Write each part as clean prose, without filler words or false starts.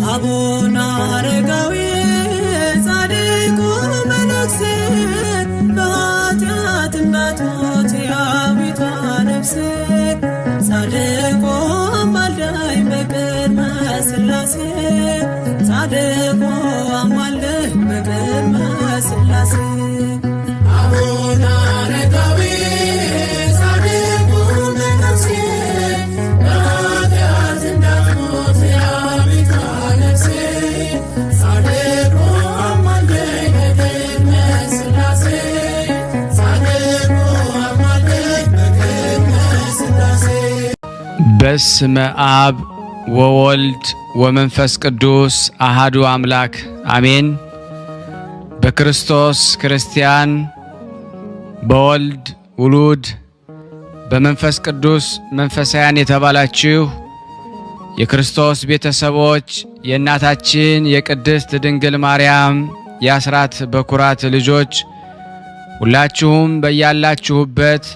አቡነ አረጋዊ ጻድቁ መነኩሴ በኃጢአት እንዳትሞት የአቤቷ ነፍሴ ጻድቁ አማልደኝ በቅድመ ሥላሴ ጻድቁ አማልደኝ በቅድመ ሥላሴ አቡነ አረጋዊ ጻድቁ መነኩሴ በኃጢአት እንዳትሞት የአቤቷ ነፍሴ ጻድቁ አማልደኝ በቅድመ ሥላሴ ጻድቁ አማልደኝ በቅድመ ሥላሴ በስመ አብ ወወልድ ወመንፈስ ቅዱስ አሃዱ አምላክ አሜን። በክርስቶስ ክርስቲያን በወልድ ውሉድ በመንፈስ ቅዱስ መንፈሳውያን የተባላችሁ የክርስቶስ ቤተሰቦች የእናታችን የቅድስት ድንግል ማርያም የአስራት በኩራት ልጆች ሁላችሁም በያላችሁበት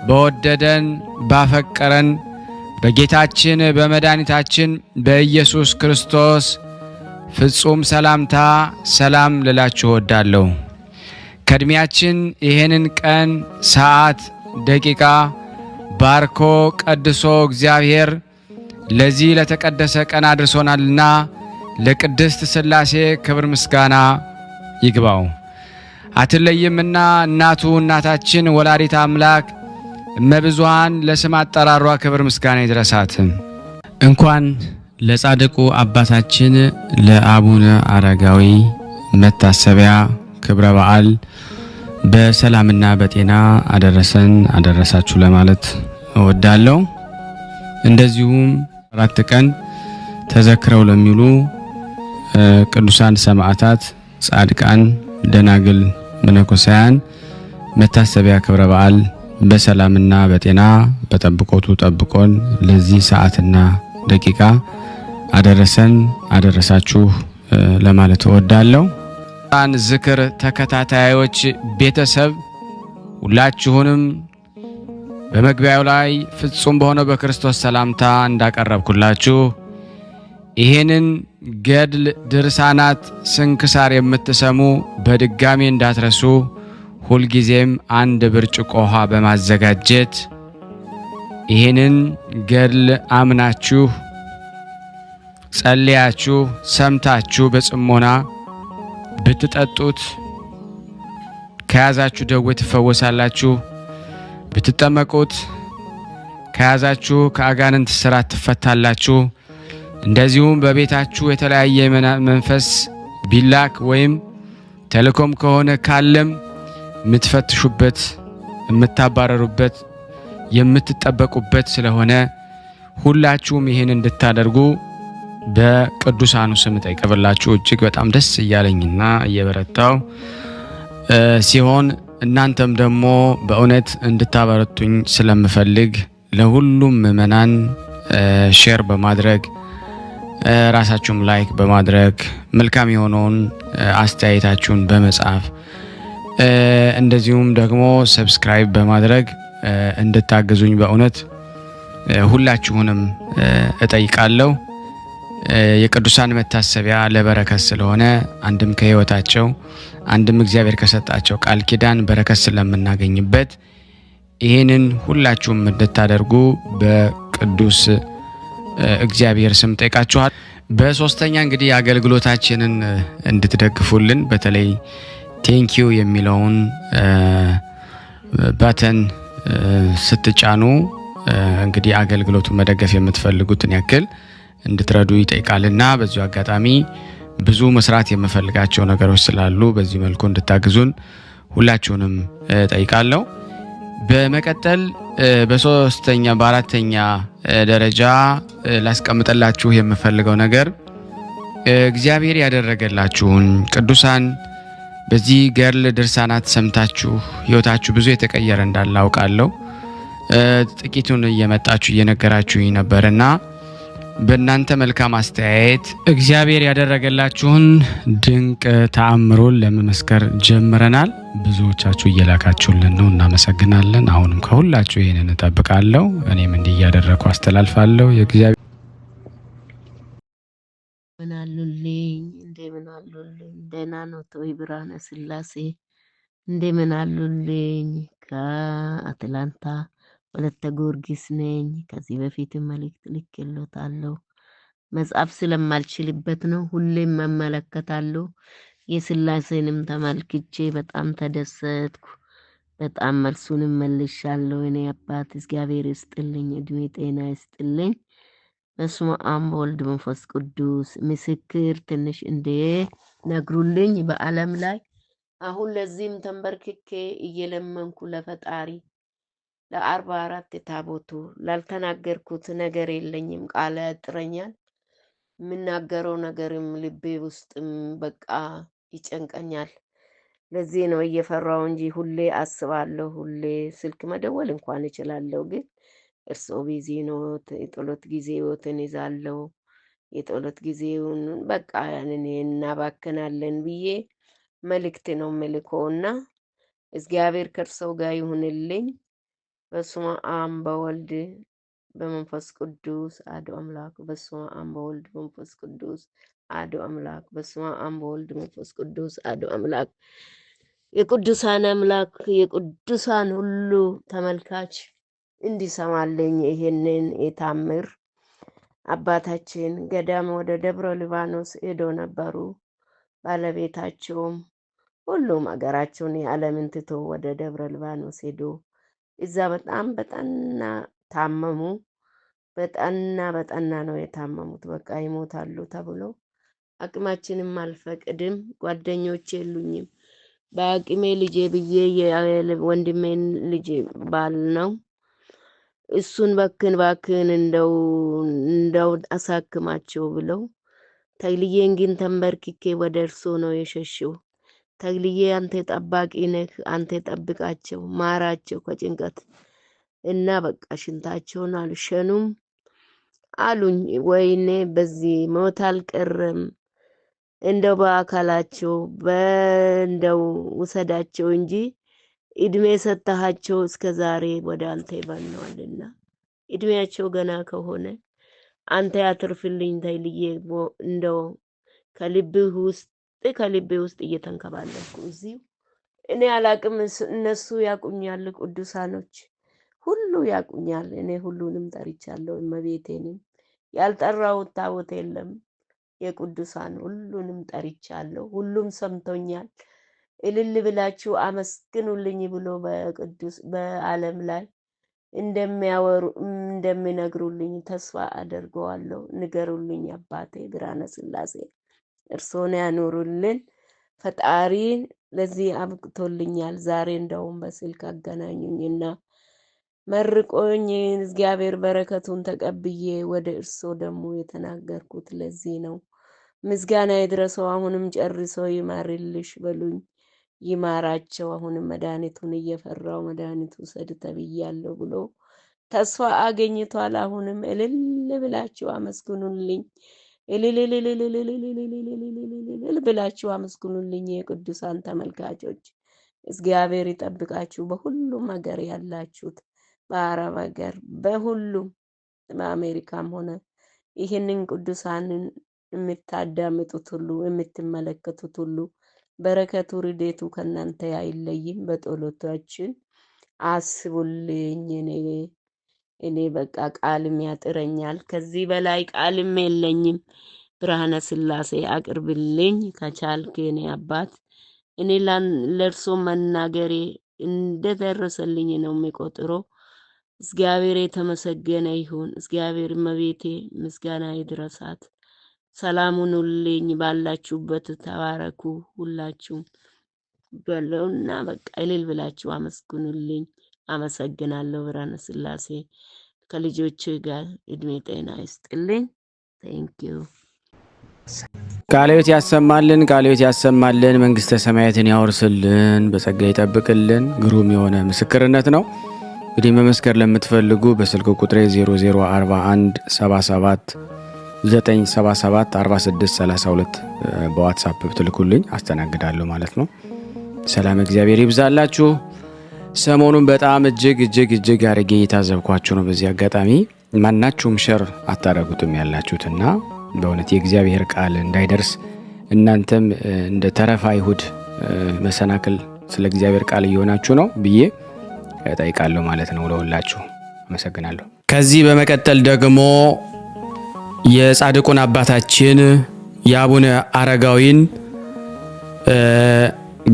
በወደደን ባፈቀረን በጌታችን በመድኃኒታችን በኢየሱስ ክርስቶስ ፍጹም ሰላምታ ሰላም ልላችሁ እወዳለሁ። ከእድሜያችን ይሄንን ቀን ሰዓት ደቂቃ ባርኮ ቀድሶ እግዚአብሔር ለዚህ ለተቀደሰ ቀን አድርሶናልና ለቅድስት ሥላሴ ክብር ምስጋና ይግባው። አትለይምና እናቱ እናታችን ወላዲተ አምላክ እመብዙኃን ለስም አጠራሯ ክብር ምስጋና ይድረሳት። እንኳን ለጻድቁ አባታችን ለአቡነ አረጋዊ መታሰቢያ ክብረ በዓል በሰላምና በጤና አደረሰን አደረሳችሁ ለማለት እወዳለሁ። እንደዚሁም 4 ቀን ተዘክረው ለሚሉ ቅዱሳን ሰማዕታት፣ ጻድቃን፣ ደናግል፣ መነኮሳያን መታሰቢያ ክብረ በዓል በሰላምና በጤና በጠብቆቱ ጠብቆን ለዚህ ሰዓትና ደቂቃ አደረሰን አደረሳችሁ ለማለት እወዳለሁ። ዝክር ተከታታዮች ቤተሰብ ሁላችሁንም በመግቢያው ላይ ፍጹም በሆነው በክርስቶስ ሰላምታ እንዳቀረብኩላችሁ ይሄንን ገድል ድርሳናት ስንክሳር የምትሰሙ በድጋሚ እንዳትረሱ ሁልጊዜም 1 ብርጭቆ ውሃ በማዘጋጀት ይሄንን ገድል አምናችሁ ጸልያችሁ ሰምታችሁ በጽሞና ብትጠጡት ከያዛችሁ ደዌ ትፈወሳላችሁ። ብትጠመቁት ከያዛችሁ ከአጋንንት ስራት ትፈታላችሁ። እንደዚሁም በቤታችሁ የተለያየ መንፈስ ቢላክ ወይም ተልኮም ከሆነ ካለም የምትፈትሹበት የምታባረሩበት የምትጠበቁበት ስለሆነ ሁላችሁም ይሄን እንድታደርጉ በቅዱሳኑ ስም ጠይቀብላችሁ እጅግ በጣም ደስ እያለኝና እየበረታው ሲሆን እናንተም ደግሞ በእውነት እንድታበረቱኝ ስለምፈልግ ለሁሉም ምእመናን ሼር በማድረግ ራሳችሁም ላይክ በማድረግ መልካም የሆነውን አስተያየታችሁን በመጻፍ እንደዚሁም ደግሞ ሰብስክራይብ በማድረግ እንድታገዙኝ በእውነት ሁላችሁንም እጠይቃለሁ። የቅዱሳን መታሰቢያ ለበረከት ስለሆነ አንድም ከህይወታቸው አንድም እግዚአብሔር ከሰጣቸው ቃል ኪዳን በረከት ስለምናገኝበት ይሄንን ሁላችሁም እንድታደርጉ በቅዱስ እግዚአብሔር ስም ጠይቃችኋል። በሶስተኛ እንግዲህ አገልግሎታችንን እንድትደግፉልን በተለይ ቴንኪዩ የሚለውን ባተን ስትጫኑ እንግዲህ አገልግሎቱን መደገፍ የምትፈልጉትን ያክል እንድትረዱ ይጠይቃልና በዚሁ አጋጣሚ ብዙ መስራት የምፈልጋቸው ነገሮች ስላሉ በዚህ መልኩ እንድታግዙን ሁላችሁንም ጠይቃለሁ። በመቀጠል በሶስተኛ በአራተኛ ደረጃ ላስቀምጥላችሁ የምፈልገው ነገር እግዚአብሔር ያደረገላችሁን ቅዱሳን በዚህ ገድል ድርሳናት ሰምታችሁ ህይወታችሁ ብዙ የተቀየረ እንዳለ አውቃለሁ። ጥቂቱን እየመጣችሁ እየነገራችሁኝ ነበርና በእናንተ መልካም አስተያየት እግዚአብሔር ያደረገላችሁን ድንቅ ተአምሮን ለመመስከር ጀምረናል። ብዙዎቻችሁ እየላካችሁልን ነው፣ እናመሰግናለን። አሁንም ከሁላችሁ ይሄንን እጠብቃለሁ። እኔም እንዲህ እያደረኩ አስተላልፋለሁ። የእግዚአብሔር ምን አሉልኝ? እንደምን አሉልኝ? ደህና ነው ወይ? ብርሃነ ስላሴ እንደምን አሉልኝ? ከአትላንታ ወለተ ጊዮርጊስ ነኝ። ከዚህ በፊትም መልእክት ልኬልዎታለሁ። መጻፍ ስለማልችልበት ነው። ሁሌም እመለከታለሁ። የስላሴንም ተመልክቼ በጣም ተደሰትኩ። በጣም መልሱንም መልሻለሁ። እኔ አባት እግዚአብሔር ይስጥልኝ፣ እድሜ ጤና ይስጥልኝ። በስመ አብ ወወልድ መንፈስ ቅዱስ። ምስክር ትንሽ እንደ ነግሩልኝ በዓለም ላይ አሁን ለዚህም ተንበርክኬ እየለመንኩ ለፈጣሪ ለ44 ታቦቱ ላልተናገርኩት ነገር የለኝም። ቃል ያጥረኛል። የምናገረው ነገርም ልቤ ውስጥም በቃ ይጨንቀኛል። ለዚህ ነው እየፈራው እንጂ ሁሌ አስባለሁ። ሁሌ ስልክ መደወል እንኳን እችላለሁ፣ ግን እርስዎ ቢዚ ነው። የጸሎት ጊዜዎትን ይዛለሁ። የጸሎት ጊዜውን በቃ ያንን እናባክናለን ብዬ መልእክት ነው የምልከውና እግዚአብሔር ከእርስዎ ጋር ይሁንልኝ። በስመ አብ በወልድ በመንፈስ ቅዱስ አሐዱ አምላክ። በስመ አብ በወልድ በመንፈስ ቅዱስ አሐዱ አምላክ። በስመ አብ በወልድ መንፈስ ቅዱስ አሐዱ አምላክ። የቅዱሳን አምላክ የቅዱሳን ሁሉ ተመልካች እንዲሰማልኝ ይሄንን የታምር አባታችን ገዳም ወደ ደብረ ሊባኖስ ሄዶ ነበሩ። ባለቤታቸውም ሁሉም ሀገራቸውን የዓለምን ትቶ ወደ ደብረ ሊባኖስ ሄዶ እዛ በጣም በጠና ታመሙ። በጠና ነው የታመሙት። በቃ ይሞታሉ ተብሎ አቅማችንም አልፈቅድም። ጓደኞቼ የሉኝም። በአቅሜ ልጄ ብዬ ወንድሜን ልጅ ባል ነው እሱን ባክን እንደው አሳክማቸው ብለው ተግልዬን ግን ተንበርክኬ ወደ እርሶ ነው የሸሸው። ተግልዬ አንተ ጠባቂ ነህ፣ አንተ ጠብቃቸው፣ ማራቸው ከጭንቀት እና በቃ ሽንታቸውን አልሸኑም አሉኝ። ወይኔ በዚህ ሞት አልቀረም፣ እንደው በአካላቸው እንደው ውሰዳቸው እንጂ እድሜ ሰጥተሃቸው እስከ ዛሬ ወደ አንተ ይበነዋልና እድሜያቸው ገና ከሆነ አንተ ያትርፍልኝ ተይልዬ እንደው ከልብህ ውስጥ እየተንከባለልኩ እዚሁ እኔ አላቅም። እነሱ ያቁኛል፣ ቅዱሳኖች ሁሉ ያቁኛል። እኔ ሁሉንም ጠርቻለሁ። እመቤቴንም ያልጠራሁት ታቦት የለም። የቅዱሳን ሁሉንም ጠርቻለሁ። ሁሉም ሰምቶኛል። እልል ብላችሁ አመስግኑልኝ ብሎ በዓለም ላይ እንደሚነግሩልኝ ተስፋ አደርገዋለሁ። ንገሩልኝ አባቴ ብርሃነ ስላሴ እርሶን ያኖሩልን። ፈጣሪን ለዚህ አብቅቶልኛል። ዛሬ እንደውም በስልክ አገናኙኝና መርቆኝ እግዚአብሔር በረከቱን ተቀብዬ ወደ እርሶ ደግሞ የተናገርኩት ለዚህ ነው። ምስጋና ይድረሰው። አሁንም ጨርሶ ይማርልሽ በሉኝ። ይማራቸው። አሁንም መድኃኒቱን እየፈራው መድኃኒቱ ውሰድ ተብያለሁ ብሎ ተስፋ አገኝቷል። አሁንም እልል ብላችሁ አመስግኑልኝ። እልል ብላችሁ አመስግኑልኝ። የቅዱሳን ተመልካቾች እግዚአብሔር ይጠብቃችሁ። በሁሉም ሀገር ያላችሁት፣ በአረብ ሀገር፣ በሁሉም በአሜሪካም ሆነ ይህንን ቅዱሳንን የምታዳምጡት ሁሉ የምትመለከቱት ሁሉ በረከቱ ርዴቱ ከእናንተ አይለይም። በጸሎታችን አስቡልኝ። እኔ በቃ ቃልም ያጥረኛል። ከዚህ በላይ ቃልም የለኝም። ብርሃነ ስላሴ አቅርብልኝ ከቻልክ የኔ አባት። እኔ ለእርሶ መናገሬ እንደደረሰልኝ ነው የሚቆጥረው። እግዚአብሔር የተመሰገነ ይሁን። እግዚአብሔር እመቤቴ ምስጋና ይድረሳት። ሰላሙን ሁሉኝ ባላችሁበት ተባረኩ። ሁላችሁም በለውና በቃ እልል ብላችሁ አመስግኑልኝ። አመሰግናለሁ። ብርሃነ ስላሴ ከልጆች ጋር እድሜ ጤና ይስጥልኝ። ቴንኪዩ። ቃለ ሕይወት ያሰማልን፣ ቃለ ሕይወት ያሰማልን፣ መንግስተ ሰማያትን ያወርስልን፣ በጸጋ ይጠብቅልን። ግሩም የሆነ ምስክርነት ነው። እንግዲህ መመስከር ለምትፈልጉ በስልክ ቁጥሬ 0041 77 977 4632 በዋትሳፕ ብትልኩልኝ አስተናግዳለሁ ማለት ነው። ሰላም እግዚአብሔር ይብዛላችሁ። ሰሞኑን በጣም እጅግ አድርጌ እየታዘብኳችሁ ነው። በዚህ አጋጣሚ ማናችሁም ሸር አታረጉትም ያላችሁትና በእውነት የእግዚአብሔር ቃል እንዳይደርስ እናንተም እንደ ተረፋ አይሁድ መሰናክል ስለ እግዚአብሔር ቃል እየሆናችሁ ነው ብዬ እጠይቃለሁ ማለት ነው። ለሁላችሁ አመሰግናለሁ። ከዚህ በመቀጠል ደግሞ የጻድቁን አባታችን የአቡነ አረጋዊን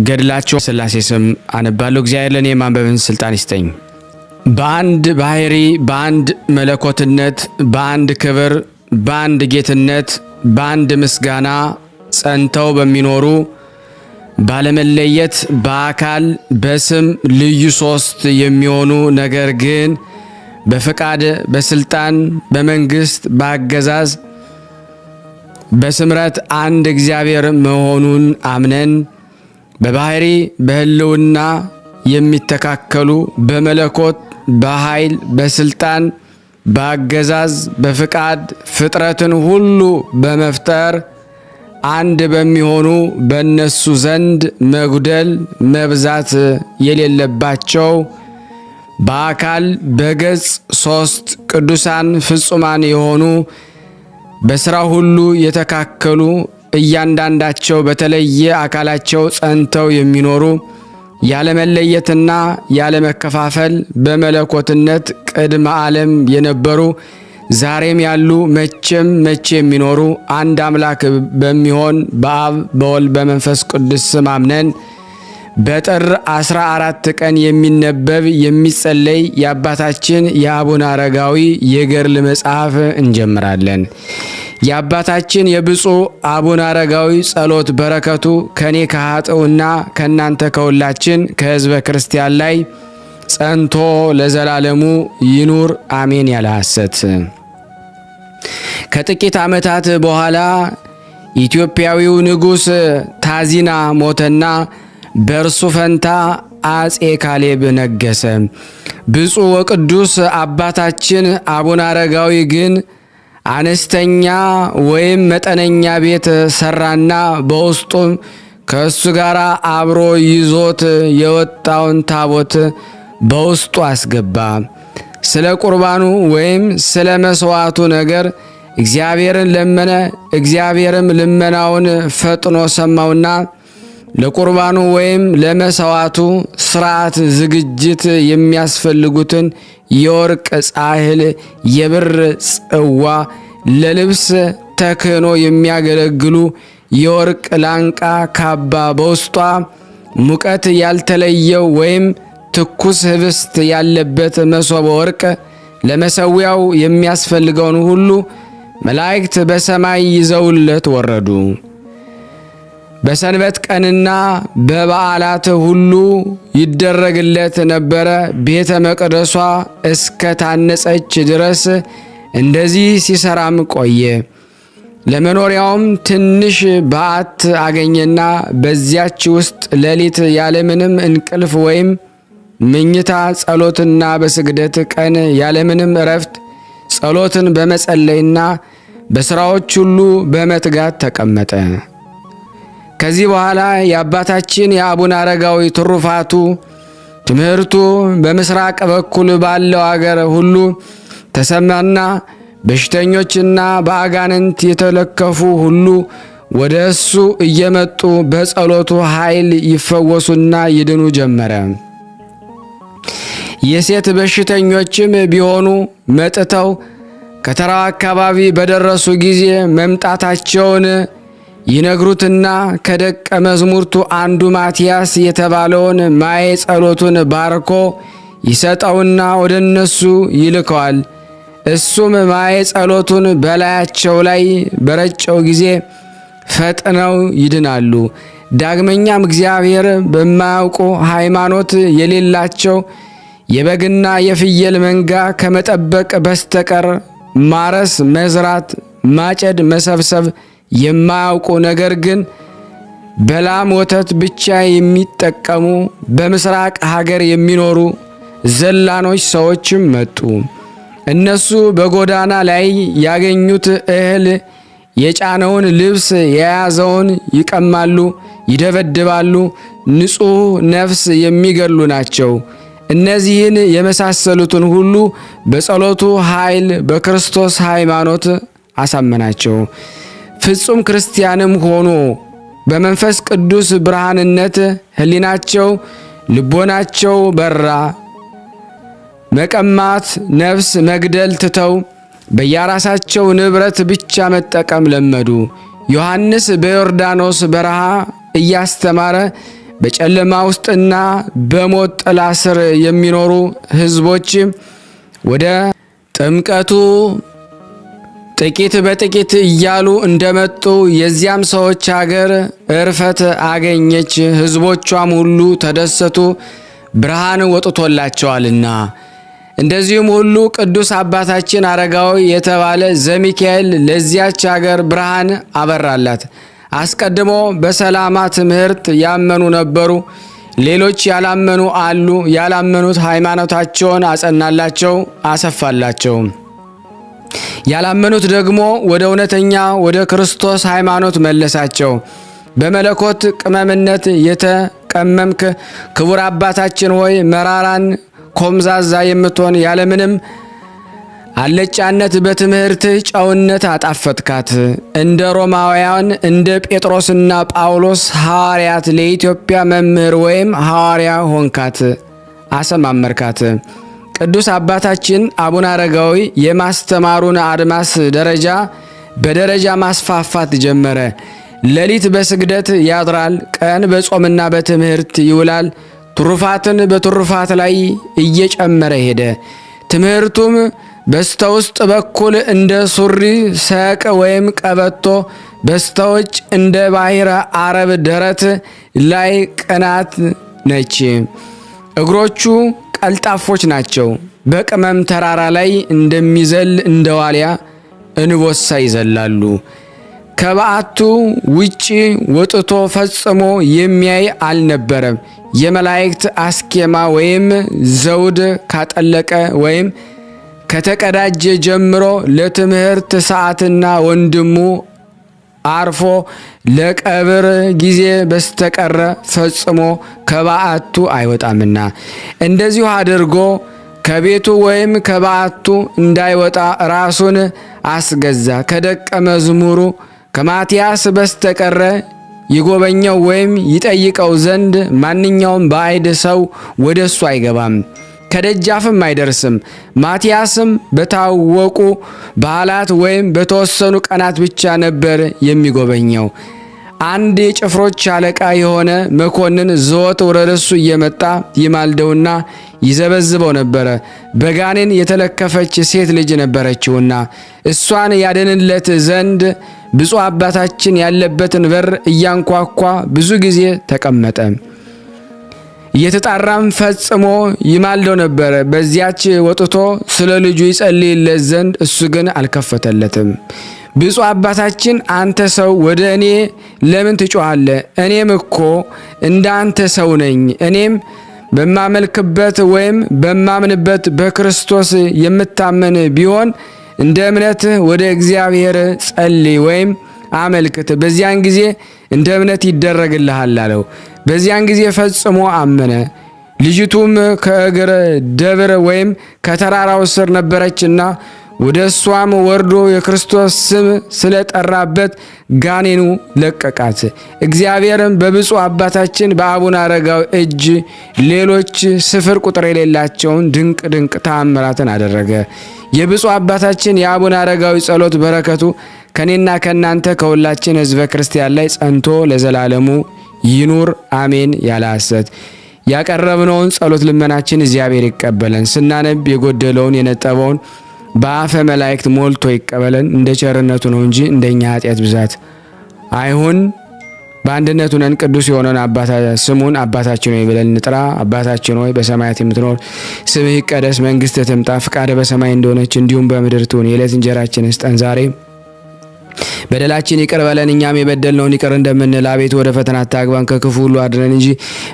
ገድላቸው ሥላሴ ስም አነባለሁ። እግዚአብሔር ለእኔ ማንበብን ስልጣን ይስጠኝ። በአንድ ባህሪ፣ በአንድ መለኮትነት፣ በአንድ ክብር፣ በአንድ ጌትነት፣ በአንድ ምስጋና ጸንተው በሚኖሩ ባለመለየት በአካል በስም ልዩ ሶስት የሚሆኑ ነገር ግን በፍቃድ በስልጣን በመንግስት በአገዛዝ በስምረት አንድ እግዚአብሔር መሆኑን አምነን በባህሪ በህልውና የሚተካከሉ በመለኮት በኃይል በስልጣን በአገዛዝ በፍቃድ ፍጥረትን ሁሉ በመፍጠር አንድ በሚሆኑ በእነሱ ዘንድ መጉደል መብዛት የሌለባቸው በአካል በገጽ ሶስት ቅዱሳን ፍጹማን የሆኑ በሥራ ሁሉ የተካከሉ እያንዳንዳቸው በተለየ አካላቸው ጸንተው የሚኖሩ ያለመለየትና ያለመከፋፈል በመለኮትነት ቅድመ ዓለም የነበሩ ዛሬም ያሉ መቼም መቼ የሚኖሩ አንድ አምላክ በሚሆን በአብ በወልድ በመንፈስ ቅዱስ ስም አምነን በጥር 14 ቀን የሚነበብ የሚጸለይ የአባታችን የአቡነ አረጋዊ የገድል መጽሐፍ እንጀምራለን። የአባታችን የብፁዕ አቡነ አረጋዊ ጸሎት በረከቱ ከኔ ከኃጥኡና ከእናንተ ከሁላችን ከሕዝበ ክርስቲያን ላይ ጸንቶ ለዘላለሙ ይኑር አሜን። ያለ ሐሰት ከጥቂት ዓመታት በኋላ ኢትዮጵያዊው ንጉሥ ታዚና ሞተና በእርሱ ፈንታ አጼ ካሌብ ነገሰ። ብፁዕ ወቅዱስ አባታችን አቡነ አረጋዊ ግን አነስተኛ ወይም መጠነኛ ቤት ሰራና በውስጡም ከእሱ ጋር አብሮ ይዞት የወጣውን ታቦት በውስጡ አስገባ። ስለ ቁርባኑ ወይም ስለ መስዋዕቱ ነገር እግዚአብሔርን ለመነ። እግዚአብሔርም ልመናውን ፈጥኖ ሰማውና ለቁርባኑ ወይም ለመስዋዕቱ ሥርዓት ዝግጅት የሚያስፈልጉትን የወርቅ ጻሕል፣ የብር ጽዋ፣ ለልብስ ተክህኖ የሚያገለግሉ የወርቅ ላንቃ ካባ፣ በውስጧ ሙቀት ያልተለየው ወይም ትኩስ ህብስት ያለበት መሶበ ወርቅ፣ ለመሰዊያው የሚያስፈልገውን ሁሉ መላእክት በሰማይ ይዘውለት ወረዱ። በሰንበት ቀንና በበዓላት ሁሉ ይደረግለት ነበረ። ቤተ መቅደሷ እስከ ታነጸች ድረስ እንደዚህ ሲሰራም ቆየ። ለመኖሪያውም ትንሽ በዓት አገኘና በዚያች ውስጥ ሌሊት ያለምንም እንቅልፍ ወይም ምኝታ ጸሎትና በስግደት ቀን ያለምንም እረፍት ጸሎትን በመጸለይና በሥራዎች ሁሉ በመትጋት ተቀመጠ። ከዚህ በኋላ የአባታችን የአቡነ አረጋዊ ትሩፋቱ ትምህርቱ በምስራቅ በኩል ባለው አገር ሁሉ ተሰማና በሽተኞችና በአጋንንት የተለከፉ ሁሉ ወደ እሱ እየመጡ በጸሎቱ ኃይል ይፈወሱና ይድኑ ጀመረ። የሴት በሽተኞችም ቢሆኑ መጥተው ከተራው አካባቢ በደረሱ ጊዜ መምጣታቸውን ይነግሩትና ከደቀ መዝሙርቱ አንዱ ማትያስ የተባለውን ማየ ጸሎቱን ባርኮ ይሰጠውና ወደ እነሱ ይልከዋል። እሱም ማየ ጸሎቱን በላያቸው ላይ በረጨው ጊዜ ፈጥነው ይድናሉ። ዳግመኛም እግዚአብሔር በማያውቁ ሃይማኖት የሌላቸው የበግና የፍየል መንጋ ከመጠበቅ በስተቀር ማረስ፣ መዝራት፣ ማጨድ፣ መሰብሰብ የማያውቁ ነገር ግን በላም ወተት ብቻ የሚጠቀሙ በምስራቅ ሀገር የሚኖሩ ዘላኖች ሰዎችም መጡ። እነሱ በጎዳና ላይ ያገኙት እህል የጫነውን ልብስ የያዘውን ይቀማሉ፣ ይደበድባሉ፣ ንጹሕ ነፍስ የሚገሉ ናቸው። እነዚህን የመሳሰሉትን ሁሉ በጸሎቱ ኃይል በክርስቶስ ሃይማኖት አሳመናቸው። ፍጹም ክርስቲያንም ሆኑ። በመንፈስ ቅዱስ ብርሃንነት ሕሊናቸው ልቦናቸው በራ። መቀማት፣ ነፍስ መግደል ትተው በየራሳቸው ንብረት ብቻ መጠቀም ለመዱ። ዮሐንስ በዮርዳኖስ በረሃ እያስተማረ በጨለማ ውስጥና በሞት ጥላ ስር የሚኖሩ ሕዝቦች ወደ ጥምቀቱ ጥቂት በጥቂት እያሉ እንደመጡ የዚያም ሰዎች ሀገር እርፈት አገኘች። ሕዝቦቿም ሁሉ ተደሰቱ፣ ብርሃን ወጥቶላቸዋልና። እንደዚሁም ሁሉ ቅዱስ አባታችን አረጋዊ የተባለ ዘሚካኤል ለዚያች ሀገር ብርሃን አበራላት። አስቀድሞ በሰላማ ትምህርት ያመኑ ነበሩ፣ ሌሎች ያላመኑ አሉ። ያላመኑት ሃይማኖታቸውን አጸናላቸው፣ አሰፋላቸው። ያላመኑት ደግሞ ወደ እውነተኛ ወደ ክርስቶስ ሃይማኖት መለሳቸው። በመለኮት ቅመምነት የተቀመምክ ክቡር አባታችን ሆይ መራራን ኮምዛዛ የምትሆን ያለምንም አለጫነት በትምህርትህ ጨውነት አጣፈጥካት። እንደ ሮማውያን እንደ ጴጥሮስና ጳውሎስ ሐዋርያት ለኢትዮጵያ መምህር ወይም ሐዋርያ ሆንካት፣ አሰማመርካት። ቅዱስ አባታችን አቡነ አረጋዊ የማስተማሩን አድማስ ደረጃ በደረጃ ማስፋፋት ጀመረ። ሌሊት በስግደት ያድራል፣ ቀን በጾምና በትምህርት ይውላል። ትሩፋትን በትሩፋት ላይ እየጨመረ ሄደ። ትምህርቱም በስተውስጥ በኩል እንደ ሱሪ ሰቅ ወይም ቀበቶ፣ በስተውጭ እንደ ባሕረ አረብ ደረት ላይ ቅናት ነች። እግሮቹ ቀልጣፎች ናቸው። በቅመም ተራራ ላይ እንደሚዘል እንደ ዋልያ እንቦሳ ይዘላሉ። ከበዓቱ ውጪ ወጥቶ ፈጽሞ የሚያይ አልነበረም። የመላእክት አስኬማ ወይም ዘውድ ካጠለቀ ወይም ከተቀዳጀ ጀምሮ ለትምህርት ሰዓትና ወንድሙ አርፎ ለቀብር ጊዜ በስተቀረ ፈጽሞ ከበዓቱ አይወጣምና እንደዚሁ አድርጎ ከቤቱ ወይም ከበዓቱ እንዳይወጣ ራሱን አስገዛ። ከደቀ መዝሙሩ ከማትያስ በስተቀረ ይጎበኘው ወይም ይጠይቀው ዘንድ ማንኛውም ባዕድ ሰው ወደ እሱ አይገባም፣ ከደጃፍም አይደርስም። ማትያስም በታወቁ በዓላት ወይም በተወሰኑ ቀናት ብቻ ነበር የሚጎበኘው። አንድ የጭፍሮች አለቃ የሆነ መኮንን ዘወትር ወደ እሱ እየመጣ ይማልደውና ይዘበዝበው ነበረ። በጋኔን የተለከፈች ሴት ልጅ ነበረችውና እሷን ያድንለት ዘንድ ብፁዕ አባታችን ያለበትን በር እያንኳኳ ብዙ ጊዜ ተቀመጠ። እየተጣራም ፈጽሞ ይማልደው ነበረ። በዚያች ወጥቶ ስለ ልጁ ይጸልይለት ዘንድ እሱ ግን አልከፈተለትም። ብፁዕ አባታችን አንተ ሰው ወደ እኔ ለምን ትጮኻለህ? እኔም እኮ እንዳንተ ሰው ነኝ። እኔም በማመልክበት ወይም በማምንበት በክርስቶስ የምታመን ቢሆን እንደ እምነትህ ወደ እግዚአብሔር ጸልይ ወይም አመልክት፣ በዚያን ጊዜ እንደ እምነት ይደረግልሃል አለው። በዚያን ጊዜ ፈጽሞ አመነ። ልጅቱም ከእግር ደብር ወይም ከተራራው ስር ነበረችና ወደ እሷም ወርዶ የክርስቶስ ስም ስለጠራበት ጋኔኑ ለቀቃት። እግዚአብሔርም በብፁዕ አባታችን በአቡነ አረጋዊ እጅ ሌሎች ስፍር ቁጥር የሌላቸውን ድንቅ ድንቅ ተአምራትን አደረገ። የብፁዕ አባታችን የአቡነ አረጋዊ ጸሎት በረከቱ ከኔና ከናንተ ከሁላችን ሕዝበ ክርስቲያን ላይ ጸንቶ ለዘላለሙ ይኑር አሜን። ያለ ሐሰት ያቀረብነውን ጸሎት ልመናችን እግዚአብሔር ይቀበለን። ስናነብ የጎደለውን የነጠበውን በአፈ መላእክት ሞልቶ ይቀበለን። እንደ ቸርነቱ ነው እንጂ እንደኛ ኃጢአት ብዛት አይሁን። በአንድነቱ ነን። ቅዱስ የሆነን ስሙን አባታችን ሆይ ብለን እንጥራ። አባታችን ሆይ በሰማያት የምትኖር ስምህ ይቀደስ፣ መንግሥትህ ትምጣ፣ ፈቃድህ በሰማይ እንደሆነች እንዲሁም በምድር ትሁን። የዕለት እንጀራችንን ስጠን ዛሬ፣ በደላችን ይቅር በለን እኛም የበደልነውን ይቅር እንደምንል። አቤቱ ወደ ፈተና አታግባን ከክፉ ሁሉ አድነን እንጂ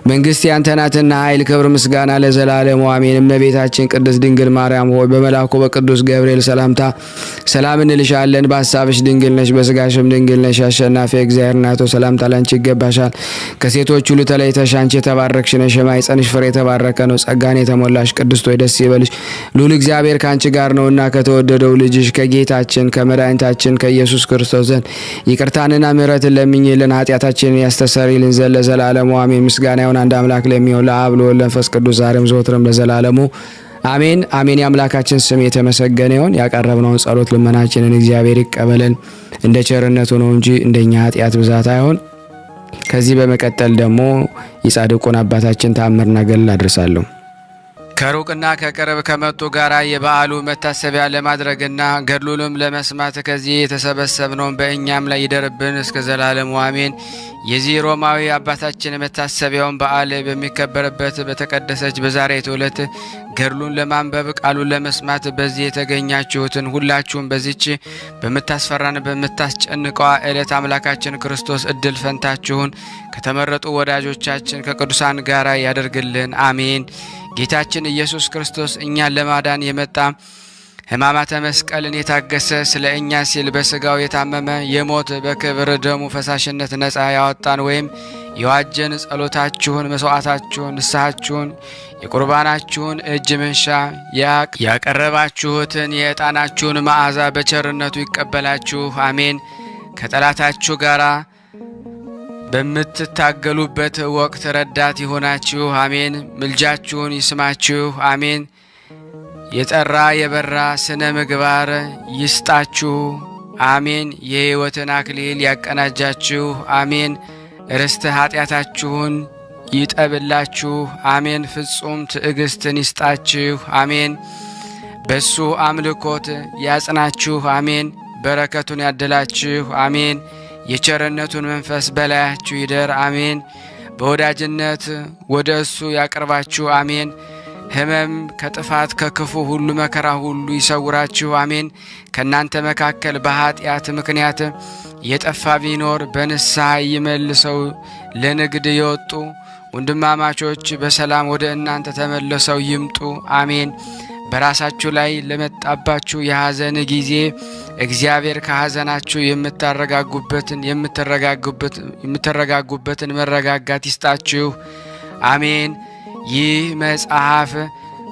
መንግስት ያንተ ናትና ኃይል፣ ክብር፣ ምስጋና ለዘላለሙ አሜን። እመቤታችን ቅድስት ድንግል ማርያም ሆይ በመልአኩ በቅዱስ ገብርኤል ሰላምታ ሰላም እንልሻለን። በሐሳብሽ ድንግል ነሽ፣ በስጋሽም ድንግል ነሽ። አሸናፊ እግዚአብሔር እናቱ ሰላምታ ላንቺ ይገባሻል። ከሴቶች ሁሉ ተለይተሽ አንቺ የተባረክሽ ነሽ፣ የማኅፀንሽ ፍሬ የተባረከ ነው። ጸጋን የተሞላሽ ቅድስት ሆይ ደስ ይበልሽ፣ ልዑል እግዚአብሔር ከአንቺ ጋር ነውና ከተወደደው ልጅሽ ከጌታችን ከመድኃኒታችን ከኢየሱስ ክርስቶስ ዘንድ ይቅርታንና ምሕረትን ለምኝልን ኃጢአታችንን ያስተሰርይልን ዘንድ ለዘላለሙ አሜን። ምስጋና ይሁን አንድ አምላክ ለሚሆን ለአብ ለወልድ ለመንፈስ ቅዱስ ዛሬም ዘወትርም ለዘላለሙ አሜን አሜን። የአምላካችን ስም የተመሰገነ ይሁን። ያቀረብነውን ጸሎት ልመናችንን እግዚአብሔር ይቀበለን እንደ ቸርነቱ ነው እንጂ እንደኛ ኃጢአት ብዛት አይሆን። ከዚህ በመቀጠል ደግሞ የጻድቁን አባታችን ተአምርና ገድል አድርሳለሁ። ከሩቅና ከቅርብ ከመጡ ጋራ የበዓሉ መታሰቢያ ለማድረግና ገድሉንም ለመስማት ከዚህ የተሰበሰብነውን በእኛም ላይ ይደርብን እስከ ዘላለሙ አሜን። የዚህ ሮማዊ አባታችን መታሰቢያውን በዓል በሚከበርበት በተቀደሰች በዛሬቱ ዕለት ገድሉን ለማንበብ ቃሉን ለመስማት በዚህ የተገኛችሁትን ሁላችሁም በዚች በምታስፈራን በምታስጨንቀዋ ዕለት አምላካችን ክርስቶስ እድል ፈንታችሁን ከተመረጡ ወዳጆቻችን ከቅዱሳን ጋር ያደርግልን አሜን። ጌታችን ኢየሱስ ክርስቶስ እኛን ለማዳን የመጣ ሕማማተ መስቀልን የታገሰ ስለ እኛ ሲል በስጋው የታመመ የሞት በክብር ደሙ ፈሳሽነት ነፃ ያወጣን ወይም የዋጀን ጸሎታችሁን፣ መስዋዕታችሁን፣ ንስሐችሁን፣ የቁርባናችሁን እጅ መንሻ ያቀረባችሁትን የዕጣናችሁን መዓዛ በቸርነቱ ይቀበላችሁ አሜን። ከጠላታችሁ ጋራ በምትታገሉበት ወቅት ረዳት ይሆናችሁ አሜን። ምልጃችሁን ይስማችሁ አሜን። የጠራ የበራ ስነ ምግባር ይስጣችሁ አሜን። የሕይወትን አክሊል ያቀናጃችሁ አሜን። ርስተ ኃጢአታችሁን ይጠብላችሁ አሜን። ፍጹም ትዕግስትን ይስጣችሁ አሜን። በሱ አምልኮት ያጽናችሁ አሜን። በረከቱን ያደላችሁ አሜን። የቸርነቱን መንፈስ በላያችሁ ይደር አሜን። በወዳጅነት ወደ እሱ ያቀርባችሁ አሜን። ሕመም ከጥፋት ከክፉ ሁሉ መከራ ሁሉ ይሰውራችሁ አሜን። ከእናንተ መካከል በኃጢአት ምክንያት የጠፋ ቢኖር በንስሐ ይመልሰው። ለንግድ የወጡ ወንድማማቾች በሰላም ወደ እናንተ ተመልሰው ይምጡ አሜን። በራሳችሁ ላይ ለመጣባችሁ የሐዘን ጊዜ እግዚአብሔር ከሐዘናችሁ የምትረጋጉበትን መረጋጋት ይስጣችሁ አሜን። ይህ መጽሐፍ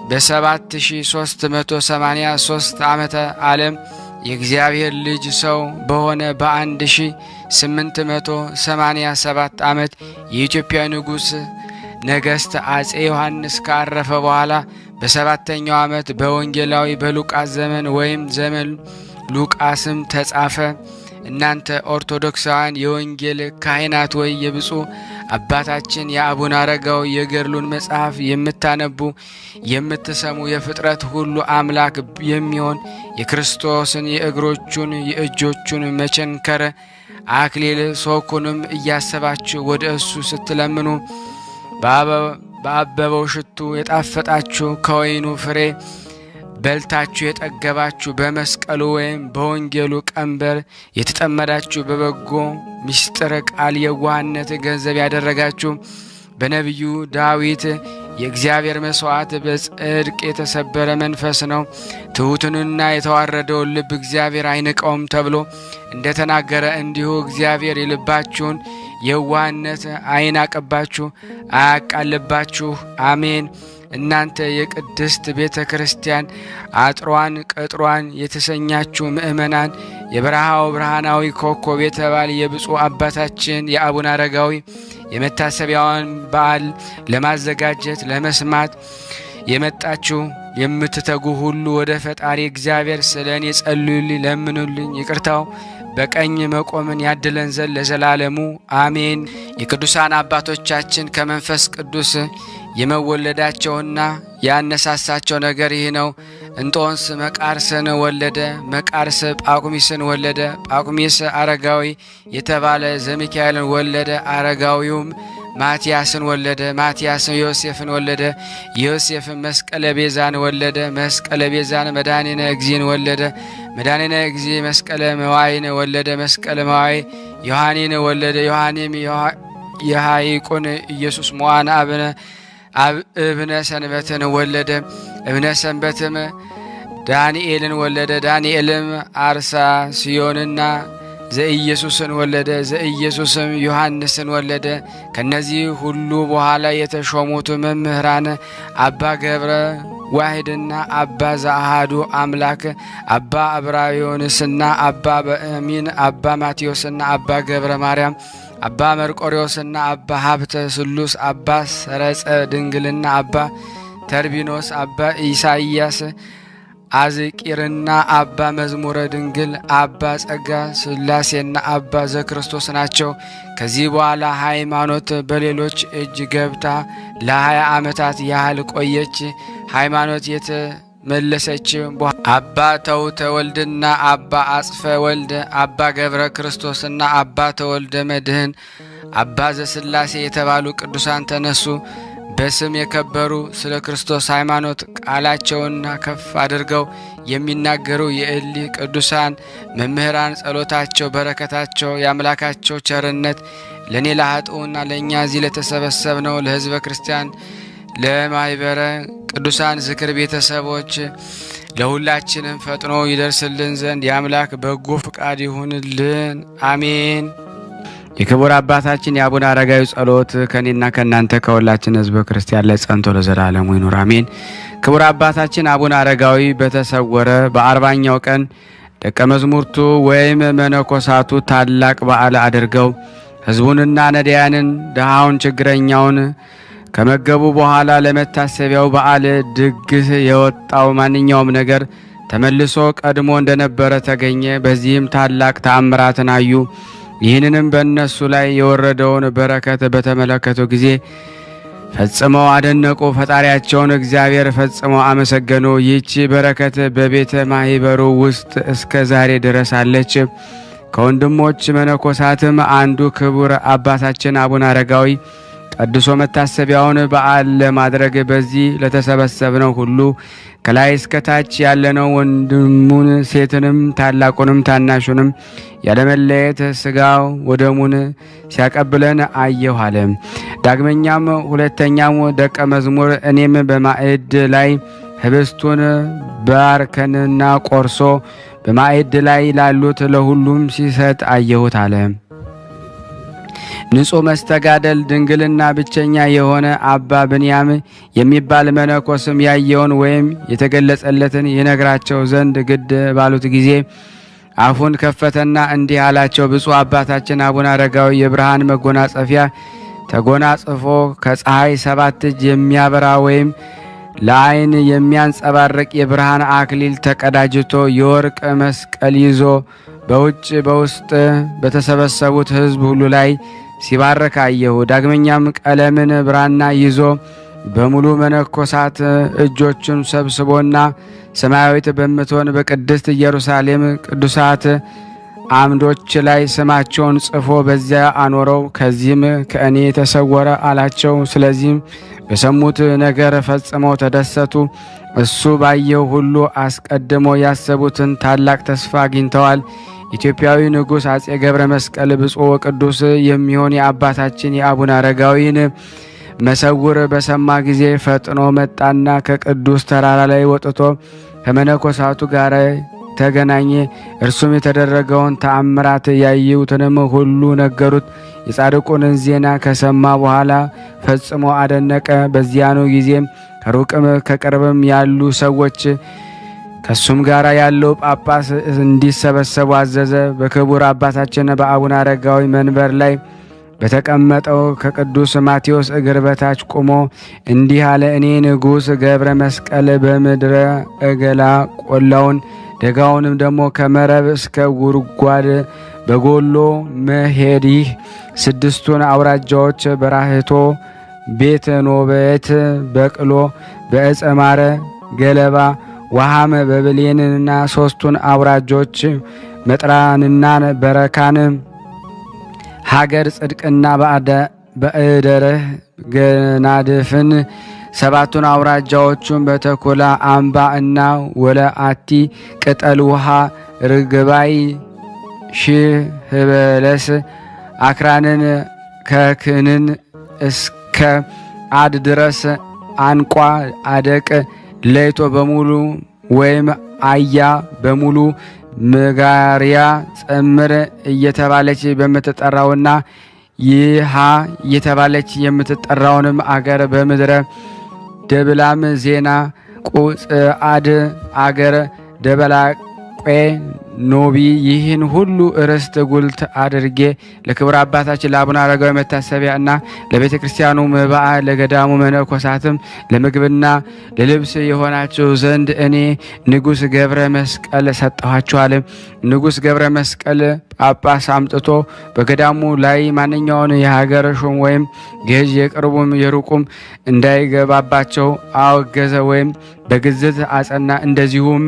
በ7383 ዓመተ ዓለም የእግዚአብሔር ልጅ ሰው በሆነ በ1887 ዓመት የኢትዮጵያ ንጉሥ ነገሥት አጼ ዮሐንስ ካረፈ በኋላ በሰባተኛው ዓመት በወንጌላዊ በሉቃስ ዘመን ወይም ዘመን ሉቃስም ተጻፈ። እናንተ ኦርቶዶክሳውያን የወንጌል ካህናት ወይ የብፁዕ አባታችን የአቡነ አረጋዊ የገድሉን መጽሐፍ የምታነቡ የምትሰሙ የፍጥረት ሁሉ አምላክ የሚሆን የክርስቶስን የእግሮቹን የእጆቹን መቸንከር አክሊል ሶኩንም እያሰባችሁ ወደ እሱ ስትለምኑ በአበበው ሽቱ የጣፈጣችሁ ከወይኑ ፍሬ በልታችሁ የጠገባችሁ በመስቀሉ ወይም በወንጌሉ ቀንበር የተጠመዳችሁ በበጎ ምስጢር ቃል የዋህነት ገንዘብ ያደረጋችሁ በነቢዩ ዳዊት የእግዚአብሔር መስዋዕት በጽድቅ የተሰበረ መንፈስ ነው፣ ትሑትንና የተዋረደውን ልብ እግዚአብሔር አይንቀውም ተብሎ እንደተናገረ እንዲሁ እግዚአብሔር የልባችሁን የዋህነት አይናቅባችሁ አያቃልባችሁ አሜን። እናንተ የቅድስት ቤተ ክርስቲያን አጥሯን ቅጥሯን የተሰኛችሁ ምእመናን የበረሃው ብርሃናዊ ኮከብ የተባለ የብፁዕ አባታችን የአቡነ አረጋዊ የመታሰቢያውን በዓል ለማዘጋጀት ለመስማት የመጣችሁ የምትተጉ ሁሉ ወደ ፈጣሪ እግዚአብሔር ስለ እኔ ጸልዩልኝ፣ ለምኑልኝ። ይቅርታው በቀኝ መቆምን ያድለን ዘንድ ለዘላለሙ አሜን። የቅዱሳን አባቶቻችን ከመንፈስ ቅዱስ የመወለዳቸውና ያነሳሳቸው ነገር ይህ ነው። እንጦንስ መቃርስን ወለደ፣ መቃርስ ጳቁሚስን ወለደ፣ ጳቁሚስ አረጋዊ የተባለ ዘሚካኤልን ወለደ። አረጋዊውም ማቲያስን ወለደ። ማቲያስም ዮሴፍን ወለደ። ዮሴፍም መስቀለ ቤዛን ወለደ። መስቀለ ቤዛን መድኃኒነ እግዚእን ወለደ። መድኃኒነ እግዚእ መስቀለ መዋዕይን ወለደ። መስቀለ መዋዕይ ዮሐኒን ወለደ። ዮሐኒም የሐይቁን ኢየሱስ ሞዓን እብነ ሰንበትን ወለደ። እብነ ሰንበትም ዳንኤልን ወለደ። ዳንኤልም አርሳስዮንና ዘኢየሱስን ወለደ። ዘኢየሱስም ዮሐንስን ወለደ። ከነዚህ ሁሉ በኋላ የተሾሙት መምህራን አባ ገብረ ዋሕድና አባ ዘአሐዱ አምላክ፣ አባ አብራዮንስና አባ በእሚን፣ አባ ማቴዎስና አባ ገብረ ማርያም፣ አባ መርቆሬዎስና አባ ሀብተ ስሉስ፣ አባ ሰረጸ ድንግልና፣ አባ ተርቢኖስ፣ አባ ኢሳይያስ አዝቂርና አባ መዝሙረ ድንግል፣ አባ ጸጋ ስላሴና አባ ዘክርስቶስ ናቸው። ከዚህ በኋላ ሃይማኖት በሌሎች እጅ ገብታ ለ20 ዓመታት ያህል ቆየች። ሃይማኖት የተመለሰች አባ ተውተ ወልድና አባ አጽፈ ወልድ፣ አባ ገብረ ክርስቶስና አባ ተወልደ መድህን፣ አባ ዘስላሴ የተባሉ ቅዱሳን ተነሱ። በስም የከበሩ ስለ ክርስቶስ ሃይማኖት ቃላቸውና ከፍ አድርገው የሚናገሩ የእሊህ ቅዱሳን መምህራን ጸሎታቸው፣ በረከታቸው፣ የአምላካቸው ቸርነት ለእኔ ለኃጥኡና ለእኛ እዚህ ለተሰበሰብነው ለሕዝበ ክርስቲያን ለማኅበረ ቅዱሳን ዝክር ቤተሰቦች ለሁላችንም ፈጥኖ ይደርስልን ዘንድ የአምላክ በጎ ፍቃድ ይሁንልን። አሜን። የክቡር አባታችን የአቡነ አረጋዊ ጸሎት ከኔና ከናንተ ከሁላችን ሕዝበ ክርስቲያን ላይ ጸንቶ ለዘላለሙ ይኑር አሜን። ክቡር አባታችን አቡነ አረጋዊ በተሰወረ በ40ኛው ቀን ደቀ መዝሙርቱ ወይም መነኮሳቱ ታላቅ በዓል አድርገው ሕዝቡንና ነዳያንን ድሃውን ችግረኛውን ከመገቡ በኋላ ለመታሰቢያው በዓል ድግስ የወጣው ማንኛውም ነገር ተመልሶ ቀድሞ እንደነበረ ተገኘ። በዚህም ታላቅ ተአምራትን አዩ። ይህንንም በእነሱ ላይ የወረደውን በረከት በተመለከቱ ጊዜ ፈጽመው አደነቁ። ፈጣሪያቸውን እግዚአብሔር ፈጽመው አመሰገኑ። ይህች በረከት በቤተ ማኅበሩ ውስጥ እስከ ዛሬ ድረስ አለች። ከወንድሞች መነኮሳትም አንዱ ክቡር አባታችን አቡነ አረጋዊ ቀድሶ መታሰቢያውን በዓል ለማድረግ በዚህ ለተሰበሰብነው ሁሉ ከላይ እስከ ታች ያለነው ወንድሙን ሴትንም ታላቁንም ታናሹንም ያለመለየት ሥጋው ወደሙን ሲያቀብለን አየሁ አለ። ዳግመኛም ሁለተኛው ደቀ መዝሙር እኔም በማዕድ ላይ ህብስቱን ባርከንና ቆርሶ በማዕድ ላይ ላሉት ለሁሉም ሲሰጥ አየሁት አለ። ንጹሕ መስተጋደል ድንግልና ብቸኛ የሆነ አባ ብንያም የሚባል መነኮስም ያየውን ወይም የተገለጸለትን ይነግራቸው ዘንድ ግድ ባሉት ጊዜ አፉን ከፈተና እንዲህ አላቸው። ብፁዕ አባታችን አቡነ አረጋዊ የብርሃን መጎናጸፊያ ተጎናጽፎ ከፀሐይ 7 እጅ የሚያበራ ወይም ለዓይን የሚያንጸባርቅ የብርሃን አክሊል ተቀዳጅቶ የወርቅ መስቀል ይዞ በውጭ በውስጥ በተሰበሰቡት ሕዝብ ሁሉ ላይ ሲባረክ አየሁ። ዳግመኛም ቀለምን ብራና ይዞ በሙሉ መነኮሳት እጆቹን ሰብስቦና ሰማያዊት በምትሆን በቅድስት ኢየሩሳሌም ቅዱሳት አምዶች ላይ ስማቸውን ጽፎ በዚያ አኖረው። ከዚህም ከእኔ ተሰወረ አላቸው። ስለዚህም በሰሙት ነገር ፈጽመው ተደሰቱ። እሱ ባየው ሁሉ አስቀድሞ ያሰቡትን ታላቅ ተስፋ አግኝተዋል። ኢትዮጵያዊ ንጉሥ አጼ ገብረ መስቀል ብፁዕ ወቅዱስ የሚሆን የአባታችን የአቡነ አረጋዊን መሰውር በሰማ ጊዜ ፈጥኖ መጣና ከቅዱስ ተራራ ላይ ወጥቶ ከመነኮሳቱ ጋር ተገናኘ። እርሱም የተደረገውን ተአምራት ያዩትንም ሁሉ ነገሩት። የጻድቁን ዜና ከሰማ በኋላ ፈጽሞ አደነቀ። በዚያኑ ጊዜም ከሩቅም ከቅርብም ያሉ ሰዎች ከሱም ጋር ያለው ጳጳስ እንዲሰበሰቡ አዘዘ። በክቡር አባታችን በአቡነ አረጋዊ መንበር ላይ በተቀመጠው ከቅዱስ ማቴዎስ እግር በታች ቆሞ እንዲህ አለ። እኔ ንጉሥ ገብረ መስቀል በምድረ እገላ ቆላውን ደጋውንም ደግሞ ከመረብ እስከ ጉድጓድ በጎሎ መሄድህ 6ቱን አውራጃዎች በራህቶ ቤት ኖቤት በቅሎ በዕፀ ማረ ገለባ ውሃም በብሌንና 3ቱን አውራጆች መጥራንና በረካን ሀገር ጽድቅና በእደረህ ገናድፍን 7ቱን አውራጃዎቹን በተኮላ አምባ እና ወለአቲ ቅጠል ውሃ ርግባይ ሺህበለስ አክራንን ከክንን እስከ አድ ድረስ አንቋ አደቅ ለይቶ በሙሉ ወይም አያ በሙሉ መጋሪያ ጸምር እየተባለች በምትጠራውና ይሃ እየተባለች የምትጠራውንም አገር በምድረ ደብላም ዜና ቁጽአድ አገር ደበላቄ ኖቢ ይህን ሁሉ ርስት ጉልት አድርጌ ለክብር አባታችን ለአቡነ አረጋዊ መታሰቢያ እና ለቤተ ክርስቲያኑ መባዓ ለገዳሙ መነኮሳትም ለምግብና ለልብስ የሆናቸው ዘንድ እኔ ንጉሥ ገብረ መስቀል ሰጠኋቸዋል። ንጉሥ ገብረ መስቀል ጳጳስ አምጥቶ በገዳሙ ላይ ማንኛውን የሀገር ሹም ወይም ገዥ የቅርቡም የሩቁም እንዳይገባባቸው አወገዘ ወይም በግዝት አጸና። እንደዚሁም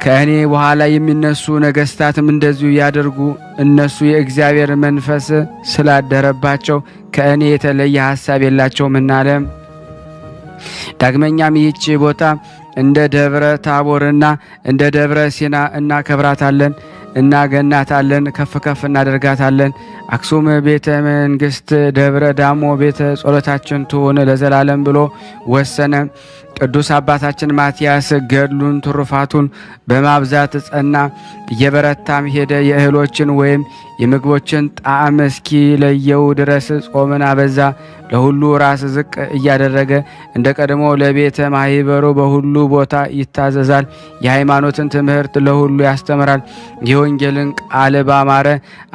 ከእኔ በኋላ የሚነሱ ነገስታትም እንደዚሁ ያደርጉ። እነሱ የእግዚአብሔር መንፈስ ስላደረባቸው ከእኔ የተለየ ሐሳብ የላቸውምና አለ። ዳግመኛም ይህች ቦታ እንደ ደብረ ታቦርና እንደ ደብረ ሲና እናከብራታለን፣ እናገናታለን፣ ከፍ ከፍ እናደርጋታለን። አክሱም ቤተ መንግስት፣ ደብረ ዳሞ ቤተ ጸሎታችን ትሆን ለዘላለም ብሎ ወሰነ። ቅዱስ አባታችን ማትያስ ገድሉን ትሩፋቱን በማብዛት ጸና፣ እየበረታም ሄደ። የእህሎችን ወይም የምግቦችን ጣዕም እስኪ ለየው ድረስ ጾምን አበዛ። ለሁሉ ራስ ዝቅ እያደረገ እንደ ቀድሞ ለቤተ ማህበሩ በሁሉ ቦታ ይታዘዛል። የሃይማኖትን ትምህርት ለሁሉ ያስተምራል። የወንጌልን ቃል ባማረ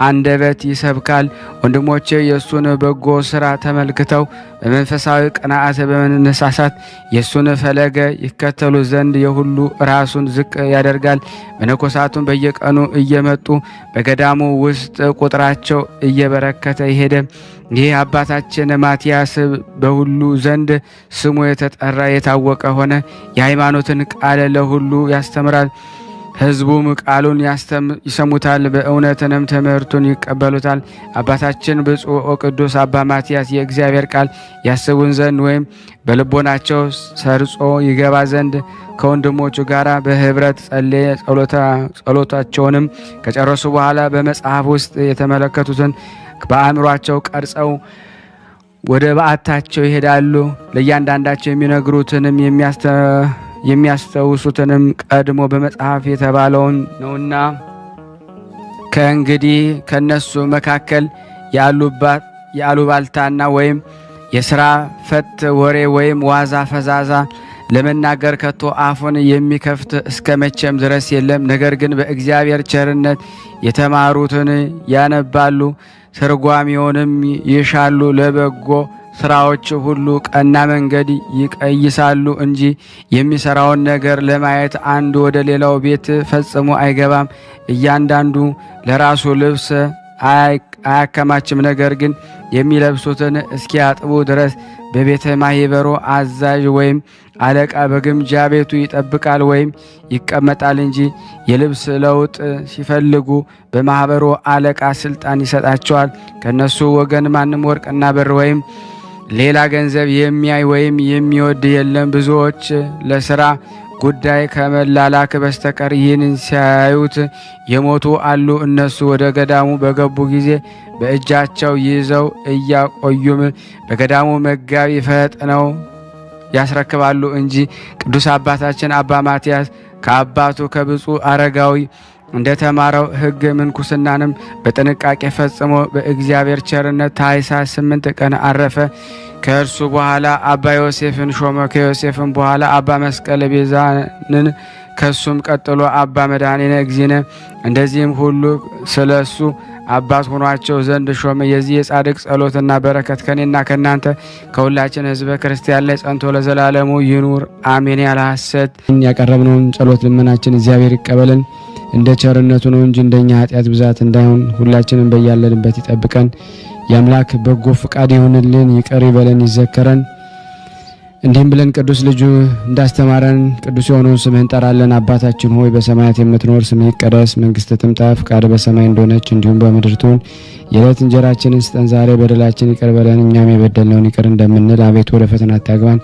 አንደበት ይሰብካል። ወንድሞቼ የእሱን በጎ ስራ ተመልክተው በመንፈሳዊ ቅንዓት በመነሳሳት የእሱን ፈለገ ይከተሉ ዘንድ የሁሉ ራሱን ዝቅ ያደርጋል። መነኮሳቱን በየቀኑ እየመጡ በገዳሙ ውስጥ ቁጥራቸው እየበረከተ ሄደ። ይህ አባታችን ማትያስ በሁሉ ዘንድ ስሙ የተጠራ የታወቀ ሆነ። የሃይማኖትን ቃል ለሁሉ ያስተምራል። ሕዝቡም ቃሉን ይሰሙታል፣ በእውነትንም ትምህርቱን ይቀበሉታል። አባታችን ብፁዕ ወቅዱስ አባ ማትያስ የእግዚአብሔር ቃል ያስቡን ዘንድ ወይም በልቦናቸው ሰርጾ ይገባ ዘንድ ከወንድሞቹ ጋር በህብረት ጸለየ። ጸሎታቸውንም ከጨረሱ በኋላ በመጽሐፍ ውስጥ የተመለከቱትን በአእምሯቸው ቀርጸው ወደ በዓታቸው ይሄዳሉ። ለእያንዳንዳቸው የሚነግሩትንም የሚያስተውሱትንም ቀድሞ በመጽሐፍ የተባለውን ነውና ከእንግዲህ ከነሱ መካከል የአሉባልታና ወይም የሥራ ፈት ወሬ ወይም ዋዛ ፈዛዛ ለመናገር ከቶ አፉን የሚከፍት እስከ መቼም ድረስ የለም። ነገር ግን በእግዚአብሔር ቸርነት የተማሩትን ያነባሉ፣ ትርጓሜውንም ይሻሉ፣ ለበጎ ስራዎች ሁሉ ቀና መንገድ ይቀይሳሉ እንጂ የሚሰራውን ነገር ለማየት አንዱ ወደ ሌላው ቤት ፈጽሞ አይገባም። እያንዳንዱ ለራሱ ልብስ አያከማችም። ነገር ግን የሚለብሱትን እስኪያጥቡ ድረስ በቤተ ማህበሩ አዛዥ ወይም አለቃ በግምጃ ቤቱ ይጠብቃል ወይም ይቀመጣል እንጂ የልብስ ለውጥ ሲፈልጉ በማህበሩ አለቃ ስልጣን ይሰጣቸዋል። ከነሱ ወገን ማንም ወርቅና ብር ወይም ሌላ ገንዘብ የሚያይ ወይም የሚወድ የለም። ብዙዎች ለስራ ጉዳይ ከመላላክ በስተቀር ይህንን ሲያዩት የሞቱ አሉ። እነሱ ወደ ገዳሙ በገቡ ጊዜ በእጃቸው ይዘው እያቆዩም በገዳሙ መጋቢ ፈጥነው ያስረክባሉ እንጂ ቅዱስ አባታችን አባ ማትያስ ከአባቱ ከብፁዕ አረጋዊ እንደተማረው ሕግ ምንኩስናንም በጥንቃቄ ፈጽሞ በእግዚአብሔር ቸርነት ታኅሳስ 8 ቀን አረፈ። ከእርሱ በኋላ አባ ዮሴፍን ሾመ። ከዮሴፍም በኋላ አባ መስቀለ ቤዛንን፣ ከሱም ቀጥሎ አባ መድኃኒነ እግዚእነ። እንደዚህም ሁሉ ስለሱ አባት ሆኗቸው ዘንድ ሾመ። የዚህ የጻድቅ ጸሎትና በረከት ከኔና ከናንተ ከሁላችን ሕዝበ ክርስቲያን ላይ ጸንቶ ለዘላለሙ ይኑር አሜን። ያለ ሐሰት ያቀረብነውን ጸሎት ልመናችን እግዚአብሔር ይቀበልን። እንደ ቸርነቱ ነው እንጂ እንደኛ ኃጢአት ብዛት እንዳይሆን ሁላችንም በያለንበት ይጠብቀን። የአምላክ በጎ ፍቃድ ይሁንልን። ይቅር ይበለን፣ ይዘከረን። እንዲህም ብለን ቅዱስ ልጁ እንዳስተማረን ቅዱስ የሆነውን ስምህን እንጠራለን። አባታችን ሆይ በሰማያት የምትኖር ስምህ ይቀደስ፣ መንግስትህ ትምጣ፣ ፈቃድህ በሰማይ እንደሆነች እንዲሁም በምድር ትሁን። የዕለት እንጀራችንን ስጠን ዛሬ፣ በደላችን ይቅር በለን እኛም የበደልነውን ይቅር እንደምንል፣ አቤቱ ወደ ፈተና አታግባን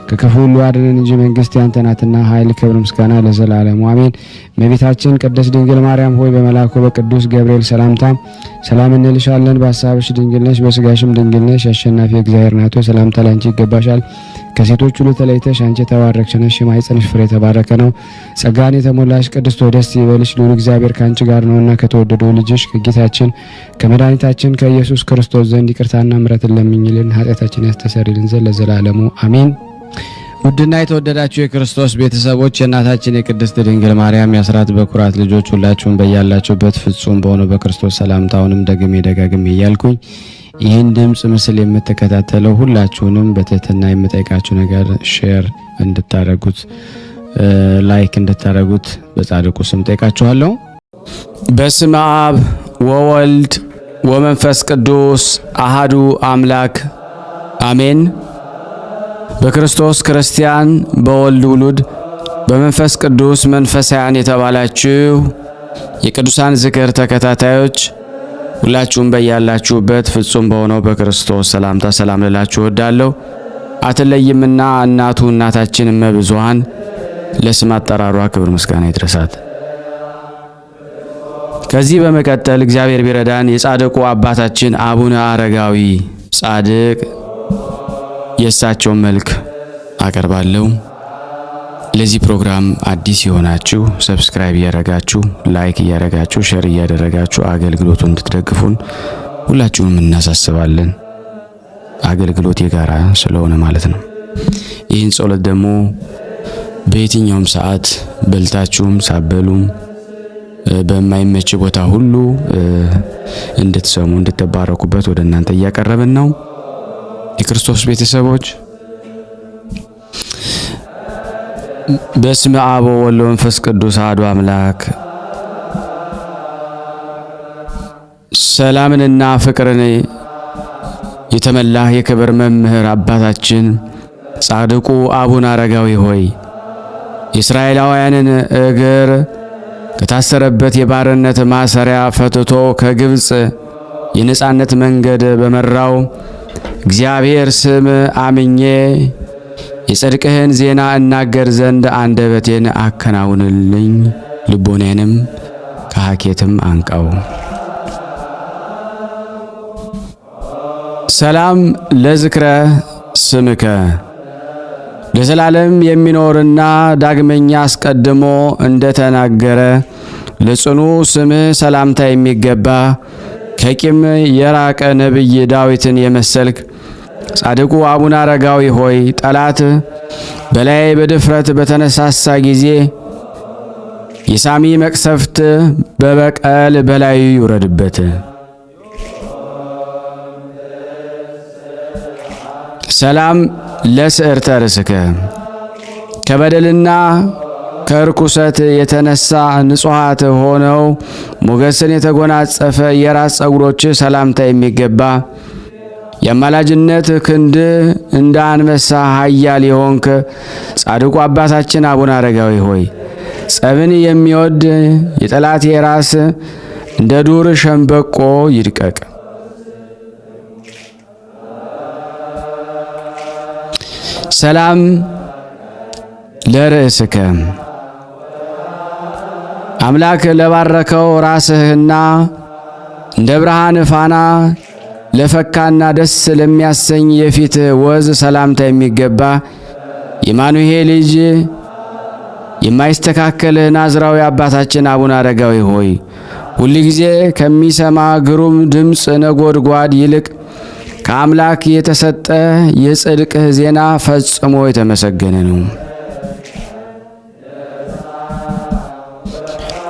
ከክፉ ሁሉ አድነን እንጂ መንግስት ያንተ ናትና፣ ኃይል፣ ክብር፣ ምስጋና ለዘላለሙ አሜን። እመቤታችን ቅድስት ድንግል ማርያም ሆይ በመልአኩ በቅዱስ ገብርኤል ሰላምታ ሰላም እንልሻለን። በሐሳብሽ ድንግል ነሽ፣ በስጋሽም ድንግል ነሽ። አሸናፊ እግዚአብሔር ናት ሆይ ሰላምታ ላንቺ ይገባሻል። ከሴቶች ሁሉ ተለይተሽ አንቺ የተባረክሽ ነሽ፣ የማኅፀንሽ ፍሬ የተባረከ ነው። ጸጋን የተሞላሽ ቅድስት ሆይ ደስ ይበልሽ፣ ልዑል እግዚአብሔር ከአንቺ ጋር ነውና ከተወደደው ልጅሽ ከጌታችን ከመድኃኒታችን ከኢየሱስ ክርስቶስ ዘንድ ይቅርታና ምሕረትን ለምኝልን ኃጢአታችን ያስተሰርይልን ዘንድ ለዘላለሙ አሜን። ውድና የተወደዳችሁ የክርስቶስ ቤተሰቦች የእናታችን የቅድስት ድንግል ማርያም የአስራት በኩራት ልጆች ሁላችሁም በያላችሁበት ፍጹም በሆነው በክርስቶስ ሰላምታውንም ደግሜ ደጋግሜ እያልኩኝ ይህን ድምጽ ምስል የምትከታተለው ሁላችሁንም በትህትና የምጠይቃችሁ ነገር ሼር እንድታረጉት ላይክ እንድታረጉት በጻድቁ ስም ጠይቃችኋለሁ። በስመ አብ ወወልድ ወመንፈስ ቅዱስ አሃዱ አምላክ አሜን። በክርስቶስ ክርስቲያን በወልድ ውሉድ በመንፈስ ቅዱስ መንፈሳውያን የተባላችሁ የቅዱሳን ዝክር ተከታታዮች ሁላችሁም በያላችሁበት ፍጹም በሆነው በክርስቶስ ሰላምታ ሰላም ልላችሁ እወዳለሁ። አትለይምና እናቱ እናታችን እመብዙኃን ለስም አጠራሯ ክብር ምስጋና ይድረሳት። ከዚህ በመቀጠል እግዚአብሔር ቢረዳን የጻድቁ አባታችን አቡነ አረጋዊ ጻድቅ የእሳቸውን መልክ አቀርባለሁ። ለዚህ ፕሮግራም አዲስ የሆናችሁ ሰብስክራይብ እያደረጋችሁ ላይክ እያደረጋችሁ ሼር እያደረጋችሁ አገልግሎቱን እንድትደግፉን ሁላችሁንም እናሳስባለን። አገልግሎት የጋራ ስለሆነ ማለት ነው። ይህን ጸሎት ደግሞ በየትኛውም ሰዓት በልታችሁም ሳበሉም በማይመች ቦታ ሁሉ እንድትሰሙ እንድትባረኩበት ወደ እናንተ እያቀረብን ነው። የክርስቶስ ቤተሰቦች በስመ አብ ወወልድ ወመንፈስ ቅዱስ አሐዱ አምላክ ሰላምንና ፍቅርን የተመላህ የክብር መምህር አባታችን ጻድቁ አቡነ አረጋዊ ሆይ የእስራኤላውያንን እግር ከታሰረበት የባርነት ማሰሪያ ፈትቶ ከግብጽ የነጻነት መንገድ በመራው እግዚአብሔር ስም አምኜ የጽድቅህን ዜና እናገር ዘንድ አንደበቴን አከናውንልኝ፣ ልቦኔንም ከሐኬትም አንቀው። ሰላም ለዝክረ ስምከ ለዘላለም የሚኖርና ዳግመኛ አስቀድሞ እንደተናገረ ለጽኑ ስምህ ሰላምታ የሚገባ ከቂም የራቀ ነቢይ ዳዊትን የመሰልክ ጻድቁ አቡነ አረጋዊ ሆይ ጠላት በላይ በድፍረት በተነሳሳ ጊዜ የሳሚ መቅሰፍት በበቀል በላዩ ይውረድበት። ሰላም ለስዕርተ ርእስከ ከበደልና ከርኩሰት የተነሳ ንጹሃት ሆነው ሞገስን የተጎናጸፈ የራስ ጸጉሮች ሰላምታ የሚገባ የአማላጅነት ክንድ እንደ አንበሳ ኃያል የሆንክ ጻድቁ አባታችን አቡነ አረጋዊ ሆይ ጸብን የሚወድ የጠላት የራስ እንደ ዱር ሸምበቆ ይድቀቅ። ሰላም ለርእስከ አምላክ ለባረከው ራስህና እንደ ብርሃን ፋና ለፈካና ደስ ለሚያሰኝ የፊት ወዝ ሰላምታ የሚገባ የማኑሄ ልጅ የማይስተካከል ናዝራዊ አባታችን አቡነ አረጋዊ ሆይ ሁል ጊዜ ከሚሰማ ግሩም ድምፅ ነጎድጓድ ይልቅ ከአምላክ የተሰጠ የጽድቅህ ዜና ፈጽሞ የተመሰገነ ነው።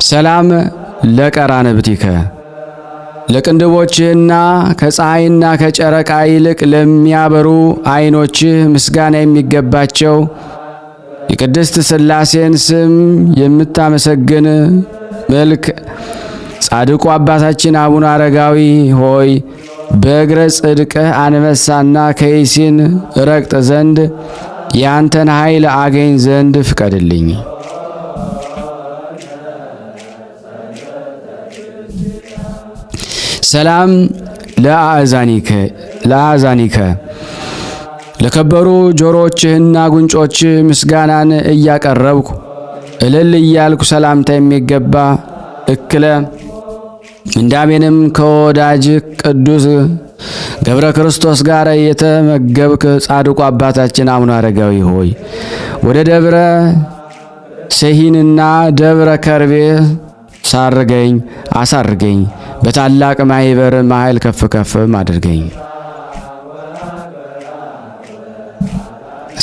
ሰላም ለቀራንብቲከ ለቅንድቦችህና ከፀሐይና ከጨረቃ ይልቅ ለሚያበሩ ዓይኖችህ ምስጋና የሚገባቸው የቅድስት ሥላሴን ስም የምታመሰግን መልክ ጻድቁ አባታችን አቡነ አረጋዊ ሆይ በእግረ ጽድቅህ አንበሳና ከይሲን ረግጥ ዘንድ ያንተን ኃይል አገኝ ዘንድ ፍቀድልኝ። ሰላም ለአዛኒከ ለከበሩ ጆሮችህና ጉንጮች ምስጋናን እያቀረብኩ እልል እያልኩ ሰላምታ የሚገባ እክለ ምንዳቤንም ከወዳጅ ቅዱስ ገብረ ክርስቶስ ጋር የተመገብክ ጻድቁ አባታችን አቡነ አረጋዊ ሆይ ወደ ደብረ ሰሂንና ደብረ ከርቤ አሳርገኝ። በታላቅ ማህበር መሃል ከፍ ከፍም አድርገኝ።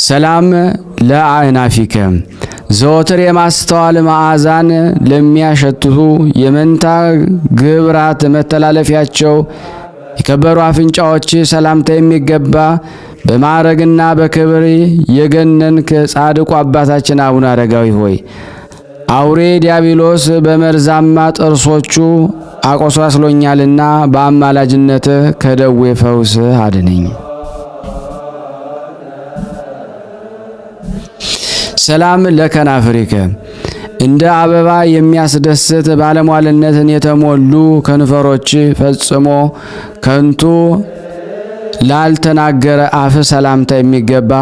ሰላም ለአእናፊከ ዘወትር የማስተዋል መዓዛን ለሚያሸትቱ የመንታ ግብራት መተላለፊያቸው የከበሩ አፍንጫዎች ሰላምታ የሚገባ በማዕረግና በክብር የገነንክ ጻድቁ አባታችን አቡነ አረጋዊ ሆይ አውሬ ዲያብሎስ በመርዛማ ጥርሶቹ አቆስሏልና በአማላጅነት ከደዌ ፈውስ አድነኝ። ሰላም ለከናፍሪከ እንደ አበባ የሚያስደስት ባለሟልነትን የተሞሉ ከንፈሮች ፈጽሞ ከንቱ ላልተናገረ አፍ ሰላምታ የሚገባ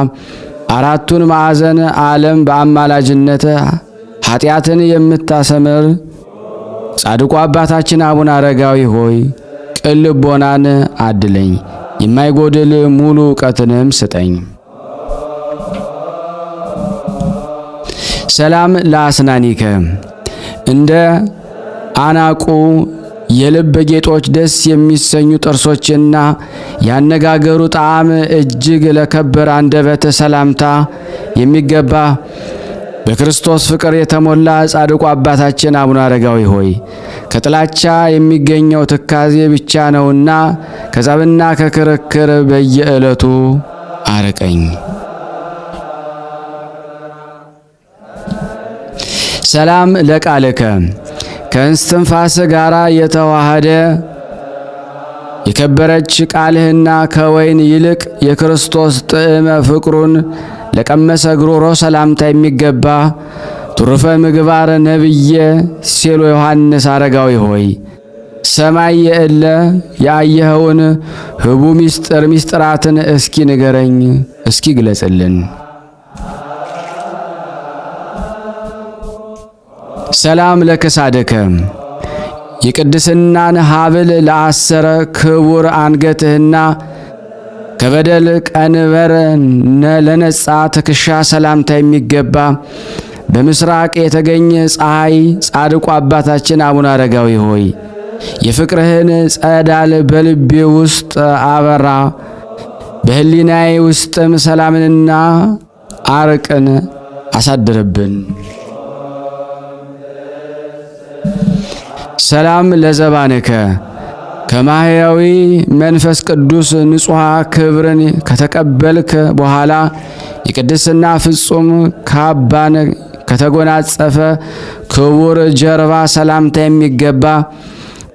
አራቱን ማዕዘን ዓለም በአማላጅነት ኃጢአትን የምታሰምር ጻድቁ አባታችን አቡነ አረጋዊ ሆይ ቅን ልቦናን አድለኝ፣ የማይጎድል ሙሉ ዕውቀትንም ስጠኝ። ሰላም ለአስናኒከ እንደ አናቁ የልብ ጌጦች ደስ የሚሰኙ ጥርሶችና ያነጋገሩ ጣዕም እጅግ ለከበረ አንደበት ሰላምታ የሚገባ በክርስቶስ ፍቅር የተሞላ ጻድቁ አባታችን አቡነ አረጋዊ ሆይ ከጥላቻ የሚገኘው ትካዜ ብቻ ነውና ከጸብና ከክርክር በየዕለቱ አርቀኝ። ሰላም ለቃልከ ከእስትንፋስ ጋር የተዋሃደ የከበረች ቃልህና ከወይን ይልቅ የክርስቶስ ጥዕመ ፍቅሩን ለቀመሰ ጉሮሮ ሰላምታ የሚገባ ትሩፈ ምግባር ነብየ ሴሎ ዮሐንስ አረጋዊ ሆይ ሰማይ የእለ ያየኸውን ህቡ ሚስጥራትን እስኪ ንገረኝ፣ እስኪ ግለጽልን። ሰላም ለከሳደከ የቅድስናን ሀብል ለአሰረ ክቡር አንገትህና ከበደል ቀንበር ለነጻ ትከሻ ሰላምታ የሚገባ በምስራቅ የተገኘ ፀሐይ ጻድቁ አባታችን አቡነ አረጋዊ ሆይ የፍቅርህን ጸዳል በልቤ ውስጥ አበራ፣ በህሊናዬ ውስጥም ሰላምንና አርቅን አሳድርብን። ሰላም ለዘባንከ ከማህያዊ መንፈስ ቅዱስ ንጹሐ ክብርን ከተቀበልክ በኋላ የቅድስና ፍጹም ካባን ከተጎናጸፈ ክቡር ጀርባ ሰላምታ የሚገባ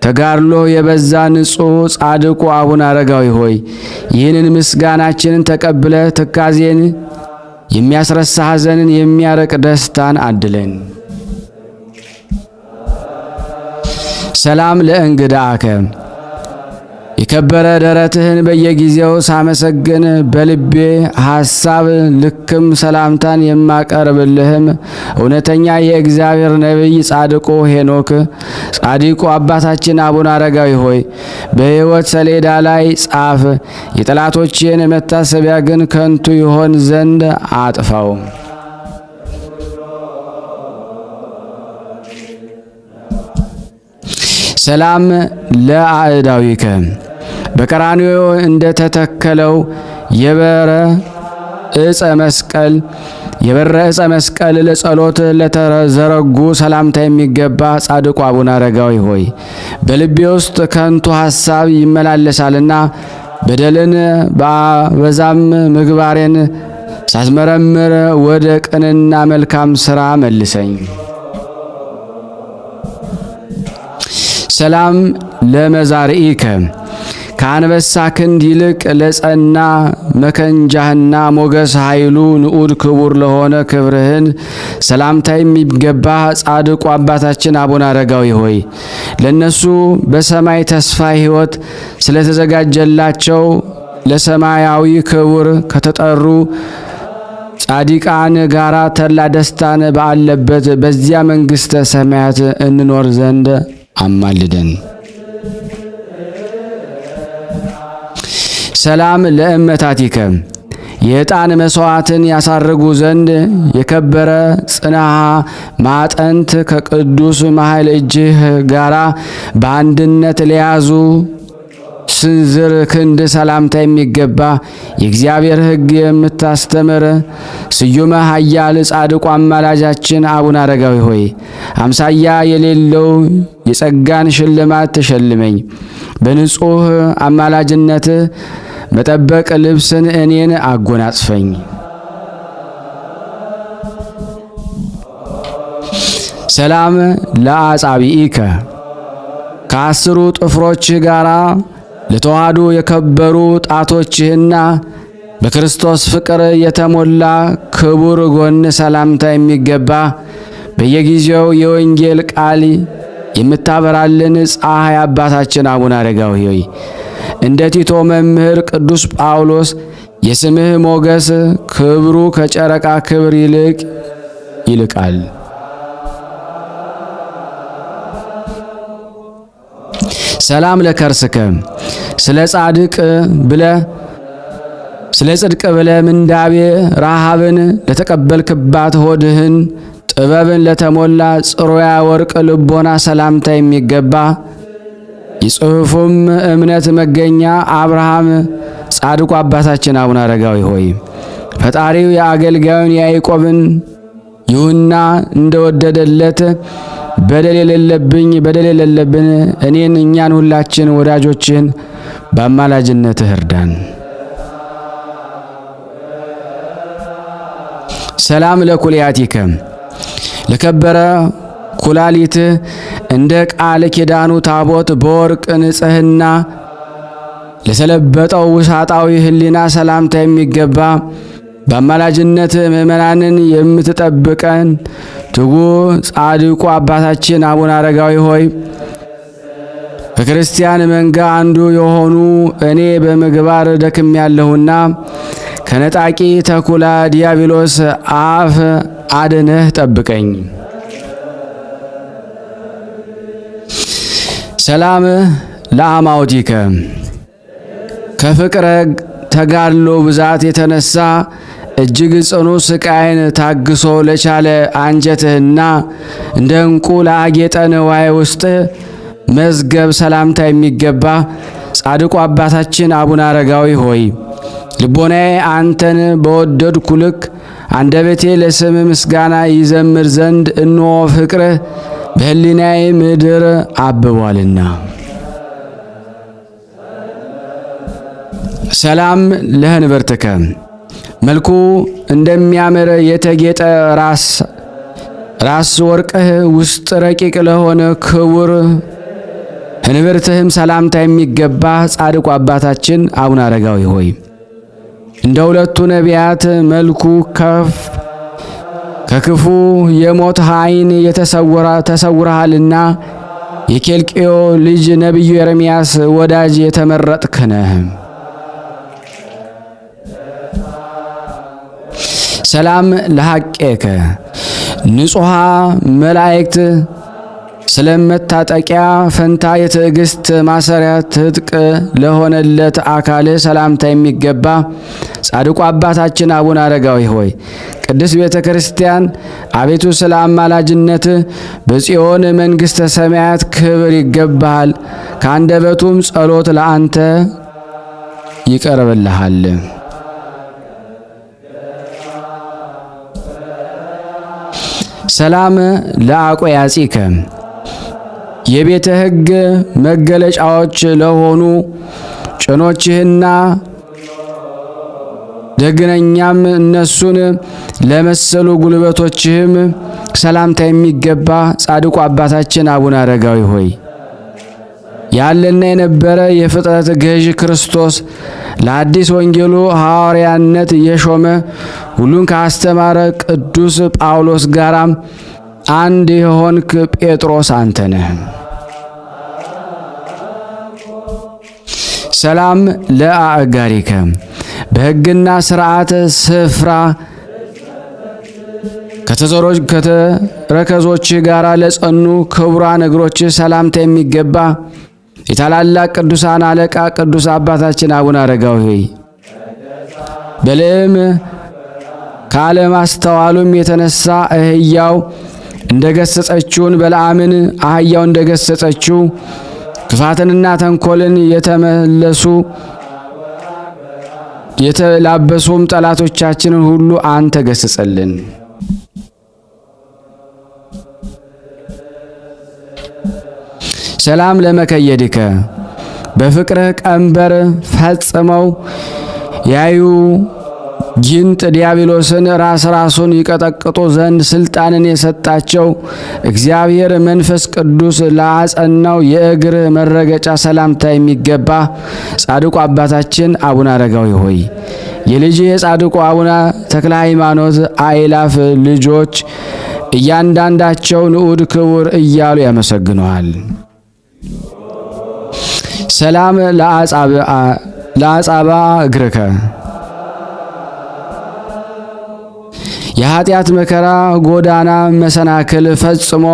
ተጋድሎ የበዛ ንጹሕ ጻድቁ አቡነ አረጋዊ ሆይ ይህንን ምስጋናችንን ተቀብለ ትካዜን የሚያስረሳ ሐዘንን የሚያረቅ ደስታን አድለን። ሰላም ለእንግዳከ የከበረ ደረትህን በየጊዜው ሳመሰግን በልቤ ሐሳብ ልክም ሰላምታን የማቀርብልህም እውነተኛ የእግዚአብሔር ነቢይ ጻድቁ ሄኖክ ጻድቁ አባታችን አቡነ አረጋዊ ሆይ በሕይወት ሰሌዳ ላይ ጻፍ፣ የጠላቶቼን መታሰቢያ ግን ከንቱ ይሆን ዘንድ አጥፋው። ሰላም ለአዕዳዊከ በቀራንዮ እንደተተከለው የበረ ዕፀ መስቀል ለጸሎት ለተዘረጉ ሰላምታ የሚገባ ጻድቁ አቡነ አረጋዊ ሆይ በልቤ ውስጥ ከንቱ ሐሳብ ይመላለሳልና በደልን በአበዛም ምግባሬን ሳስመረምር ወደ ቅንና መልካም ሥራ መልሰኝ። ሰላም ለመዛርኢከ ከአንበሳ ክንድ ይልቅ ለጸና መከንጃህና ሞገስ ኃይሉ ንዑድ ክቡር ለሆነ ክብርህን ሰላምታ የሚገባ ጻድቁ አባታችን አቡነ አረጋዊ ሆይ ለነሱ በሰማይ ተስፋ ሕይወት ስለተዘጋጀላቸው ለሰማያዊ ክቡር ከተጠሩ ጻድቃን ጋራ ተላ ደስታን ባለበት በዚያ መንግሥተ ሰማያት እንኖር ዘንድ አማልደን። ሰላም ለእመታቲከ የዕጣን መሥዋዕትን ያሳርጉ ዘንድ የከበረ ጽንሐ ማጠንት ከቅዱስ መሃል እጅህ ጋራ በአንድነት ለያዙ ስንዝር ክንድ ሰላምታ የሚገባ የእግዚአብሔር ሕግ የምታስተምር ስዩመ ኃያል ጻድቁ አማላጃችን አቡነ አረጋዊ ሆይ አምሳያ የሌለው የጸጋን ሽልማት ተሸልመኝ። በንጹሕ አማላጅነት መጠበቅ ልብስን እኔን አጎናጽፈኝ። ሰላም ለአጻብኢከ ከአስሩ ጥፍሮችህ ጋራ ለተዋህዶ የከበሩ ጣቶችህና በክርስቶስ ፍቅር የተሞላ ክቡር ጎን ሰላምታ የሚገባ በየጊዜው የወንጌል ቃል የምታበራልን ፀሐይ አባታችን አቡነ አረጋዊ ሆይ እንደ ቲቶ መምህር ቅዱስ ጳውሎስ የስምህ ሞገስ ክብሩ ከጨረቃ ክብር ይልቃል። ሰላም ለከርስከ ስለ ጽድቅ ብለ ምንዳቤ ረሃብን ለተቀበልክባት ሆድህን ጥበብን ለተሞላ ጽሩያ ወርቅ ልቦና ሰላምታ የሚገባ የጽሑፉም እምነት መገኛ አብርሃም ጻድቁ አባታችን አቡነ አረጋዊ ሆይ ፈጣሪው የአገልጋዩን ያዕቆብን ይሁንና እንደወደደለት በደል የሌለብን እኛን ሁላችን ወዳጆችን በአማላጅነትህ እርዳን። ሰላም ለኩልያቲከ ለከበረ ኩላሊት እንደ ቃል ኪዳኑ ታቦት በወርቅ ንጽሕና ለተለበጠው ውሳጣዊ ሕሊና ሰላምታ የሚገባ በአማላጅነት ምእመናንን የምትጠብቀን ትጉ ጻድቁ አባታችን አቡነ አረጋዊ ሆይ ከክርስቲያን መንጋ አንዱ የሆኑ እኔ በምግባር ደክሜያለሁና ከነጣቂ ተኩላ ዲያብሎስ አፍ አድነህ ጠብቀኝ። ሰላም ለአማውቲከ ከፍቅረ ተጋድሎ ብዛት የተነሳ እጅግ ጽኑ ስቃይን ታግሶ ለቻለ አንጀትህና እንደ ዕንቁ ለአጌጠ ንዋይ ውስጥ መዝገብ ሰላምታ የሚገባ ጻድቁ አባታችን አቡነ አረጋዊ ሆይ ልቦናዬ አንተን በወደድኩ ልክ አንደበቴ ለስም ምስጋና ይዘምር ዘንድ እንሆ ፍቅርህ በሕሊናዬ ምድር አብቧልና። ሰላም ለህንብርትከ መልኩ እንደሚያምር የተጌጠ ራስ ወርቅህ ውስጥ ረቂቅ ለሆነ ክቡር ህንብርትህም ሰላምታ የሚገባ ጻድቁ አባታችን አቡነ አረጋዊ ሆይ እንደ ሁለቱ ነቢያት መልኩ ከክፉ የሞት ዓይን ተሰውረሃልና የኬልቅዮ ልጅ ነቢዩ ኤርምያስ ወዳጅ የተመረጥክ ነህ። ሰላም ለሐቄከ ንጹሐ መላእክት ስለመታጠቂያ ፈንታ የትዕግስት ማሰሪያ ትጥቅ ለሆነለት አካል ሰላምታ የሚገባ ጻድቁ አባታችን አቡነ አረጋዊ ሆይ ቅድስት ቤተ ክርስቲያን አቤቱ ስለ አማላጅነት በጽዮን መንግሥተ ሰማያት ክብር ይገባሃል። ከአንደበቱም ጸሎት ለአንተ ይቀርብልሃል። ሰላም ለአቆያጺከ የቤተ ሕግ መገለጫዎች ለሆኑ ጭኖችህና ደግነኛም እነሱን ለመሰሉ ጉልበቶችህም ሰላምታ የሚገባ ጻድቁ አባታችን አቡነ አረጋዊ ሆይ ያለና የነበረ የፍጥረት ገዥ ክርስቶስ ለአዲስ ወንጌሉ ሐዋርያነት የሾመ ሁሉን ካስተማረ ቅዱስ ጳውሎስ ጋራም አንድ የሆንክ ጴጥሮስ አንተ ነህ። ሰላም ለአእጋሪከ በሕግና ሥርዓት ስፍራ ከተረከዞች ጋር ለጸኑ ክቡራን እግሮች ሰላምታ የሚገባ የታላላቅ ቅዱሳን አለቃ ቅዱስ አባታችን አቡነ አረጋዊ ሆይ በልዕም ካለማስተዋሉም የተነሳ አህያው እንደገሰጸችውን በለዓምን አህያው እንደገሰጸችው ክፋትንና ተንኮልን የተላበሱም ጠላቶቻችንን ሁሉ አንተ ገስጸልን። ሰላም ለመከየድከ በፍቅርህ ቀንበር ፈጽመው ያዩ ጊንጥ ዲያብሎስን ራሱን ይቀጠቅጡ ዘንድ ስልጣንን የሰጣቸው እግዚአብሔር መንፈስ ቅዱስ ለአጸናው የእግር መረገጫ ሰላምታ የሚገባ ጻድቁ አባታችን አቡነ አረጋዊ ሆይ የልጅ የጻድቁ አቡነ ተክለ ሃይማኖት አእላፍ ልጆች እያንዳንዳቸው ንዑድ ክቡር እያሉ ያመሰግነዋል። ሰላም ለአጻባ እግርከ የኃጢአት መከራ ጎዳና መሰናክል ፈጽሞ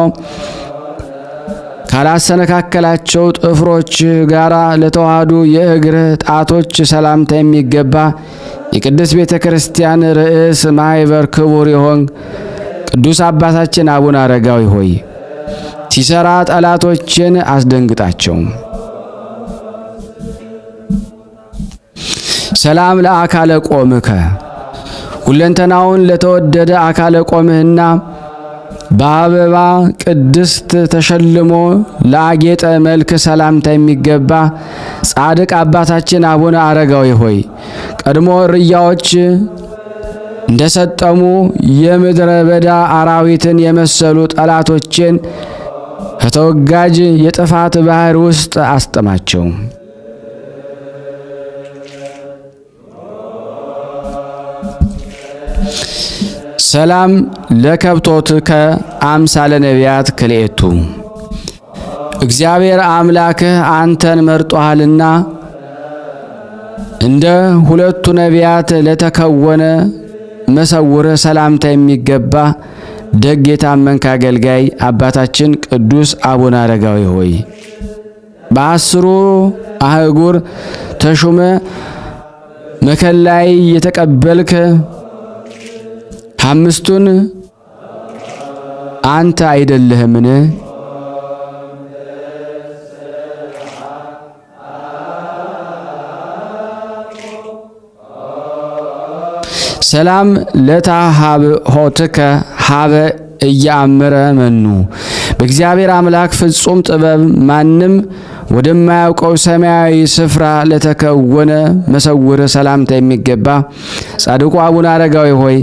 ካላሰነካከላቸው ጥፍሮች ጋራ ለተዋህዱ የእግር ጣቶች ሰላምታ የሚገባ የቅድስት ቤተ ክርስቲያን ርዕስ ማኅበር ክቡር የሆን ቅዱስ አባታችን አቡነ አረጋዊ ሆይ ሲሰራ ጠላቶችን አስደንግጣቸው። ሰላም ለአካለ ቆምከ ሁለንተናውን ለተወደደ አካለ ቆምህና በአበባ ቅድስት ተሸልሞ ለአጌጠ መልክ ሰላምታ የሚገባ ጻድቅ አባታችን አቡነ አረጋዊ ሆይ ቀድሞ እርያዎች እንደሰጠሙ የምድረ በዳ አራዊትን የመሰሉ ጠላቶችን ከተወጋጅ የጥፋት ባህር ውስጥ አስጠማቸው። ሰላም ለከብቶትከ አምሳለ ነቢያት ክልኤቱ እግዚአብሔር አምላክህ አንተን መርጦሃልና እንደ ሁለቱ ነቢያት ለተከወነ መሰውር ሰላምታ የሚገባ ደግ የታመንክ አገልጋይ አባታችን ቅዱስ አቡነ አረጋዊ ሆይ በአስሩ አህጉር ተሹመ መከላይ የተቀበልክ አምስቱን አንተ አይደለህምን? ሰላም ለታሃብሖትከ ሀበ እያአምረ መኑ በእግዚአብሔር አምላክ ፍጹም ጥበብ ማንም ወደማያውቀው ሰማያዊ ስፍራ ለተከወነ መሰውር ሰላምታ የሚገባ ጻድቁ አቡነ አረጋዊ ሆይ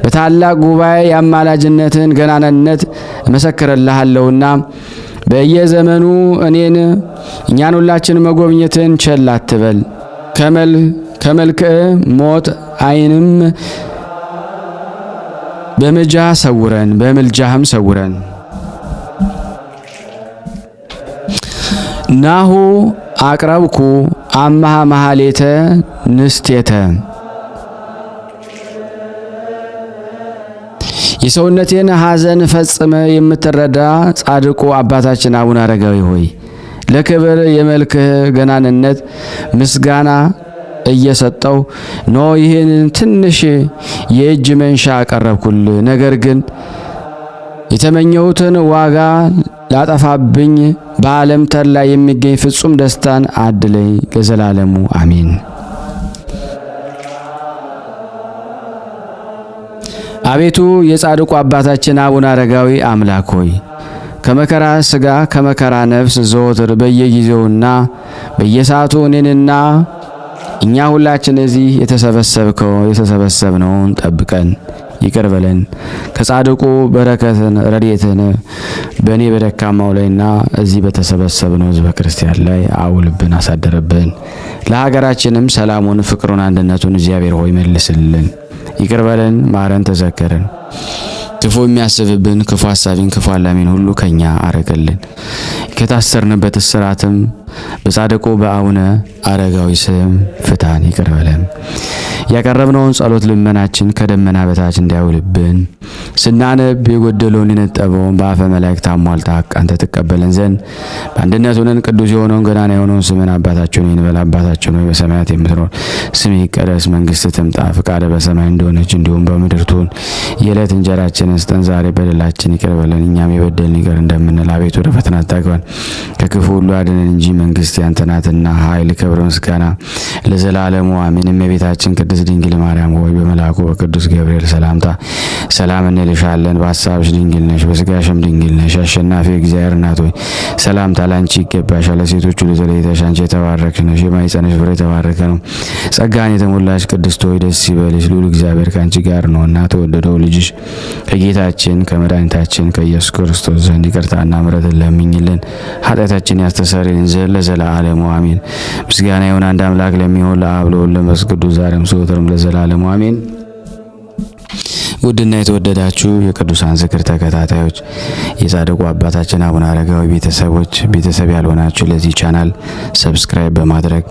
በታላቅ ጉባኤ የአማላጅነትን ገናንነት እመሰክርልሃለሁና በየዘመኑ እኛን ሁላችን መጎብኘትን ቸል አትበል። ከመልክዕ ሞት ዓይንም በምልጃህም ሰውረን። ናሁ አቅረብኩ አምሃ መሃሌተ ንስቴተ የሰውነቴን ሐዘን ፈጽመ የምትረዳ ጻድቁ አባታችን አቡነ አረጋዊ ሆይ ለክብር የመልክህ ገናንነት ምስጋና እየሰጠው ይህን ትንሽ የእጅ መንሻ አቀረብኩል። ነገር ግን የተመኘሁትን ዋጋ ላጠፋብኝ በዓለም ተድላ የሚገኝ ፍጹም ደስታን አድለኝ ለዘላለሙ አሜን። አቤቱ የጻድቁ አባታችን አቡነ አረጋዊ አምላክ ሆይ ከመከራ ሥጋ ከመከራ ነፍስ ዘወትር በየጊዜውና በየሰዓቱ እኔንና እኛ ሁላችን እዚህ የተሰበሰብነውን ጠብቀን ይቅር በለን። ከጻድቁ በረከትን ረድኤትን በእኔ በደካማው ላይና እዚህ በተሰበሰብነው ሕዝበ ክርስቲያን ላይ አውልብን፣ አሳደረብን። ለሀገራችንም ሰላሙን፣ ፍቅሩን፣ አንድነቱን እግዚአብሔር ሆይ መልስልን። ይቅር በለን፣ ማረን፣ ተዘከረን። ክፉ የሚያስብብን ክፉ ሐሳቢን ክፉ አላሚን ሁሉ ከኛ አረቀልን። ከታሰርንበት እስራትም በጻድቁ በአቡነ አረጋዊ ስም ፍታን፣ ይቅር በለን። ያቀረብነውን ጸሎት ልመናችን ከደመና በታች እንዳይውልብን ስናነብ የጎደለውን የነጠበውን በአፈ መላእክት አሟልታ አንተ ተቀበለን ዘንድ በአንድነት ሆነን ቅዱስ የሆነውን ገናና የሆነውን ስምን አባታችን ሆይ እንበል። አባታችን ሆይ በሰማያት የምትኖር ስምህ ይቀደስ፣ መንግስትህ ትምጣ፣ ፈቃድህ በሰማይ እንደሆነች እንዲሁም በምድር ትሁን። የዕለት እንጀራችንን ስጠን ዛሬ፣ በደላችን ይቅር በለን እኛም የበደልን ይቅር እንደምንል፣ አቤቱ ወደ ፈተና አታግባን ከክፉ ሁሉ አድነን እንጂ መንግስት ያንተ ናትና ኃይል፣ ክብር፣ ምስጋና ለዘላለሙ አሜን። እመቤታችን ቅድስት ድንግል ማርያም ሆይ በመልአኩ በቅዱስ ገብርኤል ሰላምታ ሰላም እንልሻለን። በሐሳብሽ ድንግል ነሽ፣ በስጋሽም ድንግል ነሽ። አሸናፊ እግዚአብሔር እናት ሆይ ሰላምታ ላንቺ ይገባሻል። ለሴቶች ሁሉ ተለይተሽ አንቺ የተባረክሽ ነሽ፣ የማኅፀንሽ ፍሬ የተባረከ ነው። ጸጋን የተሞላሽ ቅድስት ሆይ ደስ ይበልሽ፣ ልዑል እግዚአብሔር ከአንቺ ጋር ነውና ተወደደው ልጅሽ ከጌታችን ከመድኃኒታችን ከኢየሱስ ክርስቶስ ዘንድ ይቅርታና ምሕረትን ለምኝልን ኃጢአታችን ያስተሰርይልን ዘንድ ለዘላለሙ አሜን። ምስጋና ይሁን አንድ አምላክ ለሚሆን ለአብ ለወልድ ለመንፈስ ቅዱስ ዛሬም ዘወትርም ለዘላለሙ አሜን። ውድና የተወደዳችሁ የቅዱሳን ዝክር ተከታታዮች የጻድቁ አባታችን አቡነ አረጋዊ ቤተሰቦች፣ ቤተሰብ ያልሆናችሁ ለዚህ ቻናል ሰብስክራይብ በማድረግ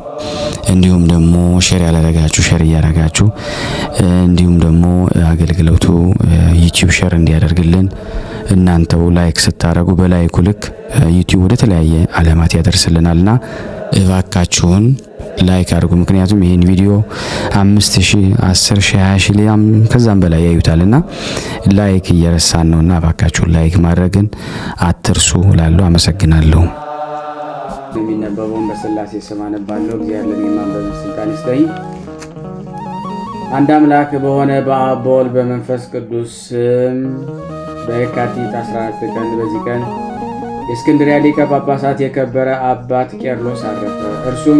እንዲሁም ደግሞ ሼር ያላረጋችሁ ሼር እያረጋችሁ እንዲሁም ደግሞ አገልግሎቱ ዩቲዩብ ሼር እንዲያደርግልን እናንተው ላይክ ስታረጉ በላይኩ ልክ ዩቲዩብ ወደ ተለያየ ዓለማት ያደርስልናልና እባካችሁን ላይክ አድርጉ። ምክንያቱም ይሄን ቪዲዮ 5000፣ 10000፣ 20000 ሊያም ከዛም በላይ ያዩታልና ላይክ እየረሳን ነውና እባካችሁ ላይክ ማድረግን አትርሱ እላለሁ። አመሰግናለሁ። የሚነበበውን በሥላሴ ስም አነባለሁ። እግዚአብሔር ለሚማንበብ ስልጣን ይስጠኝ። አንድ አምላክ በሆነ በአብ በወልድ በመንፈስ ቅዱስ ስም በየካቲት 14 ቀን በዚህ ቀን የእስክንድርያ ሊቀ ጳጳሳት የከበረ አባት ቄርሎስ አረፈ። እርሱም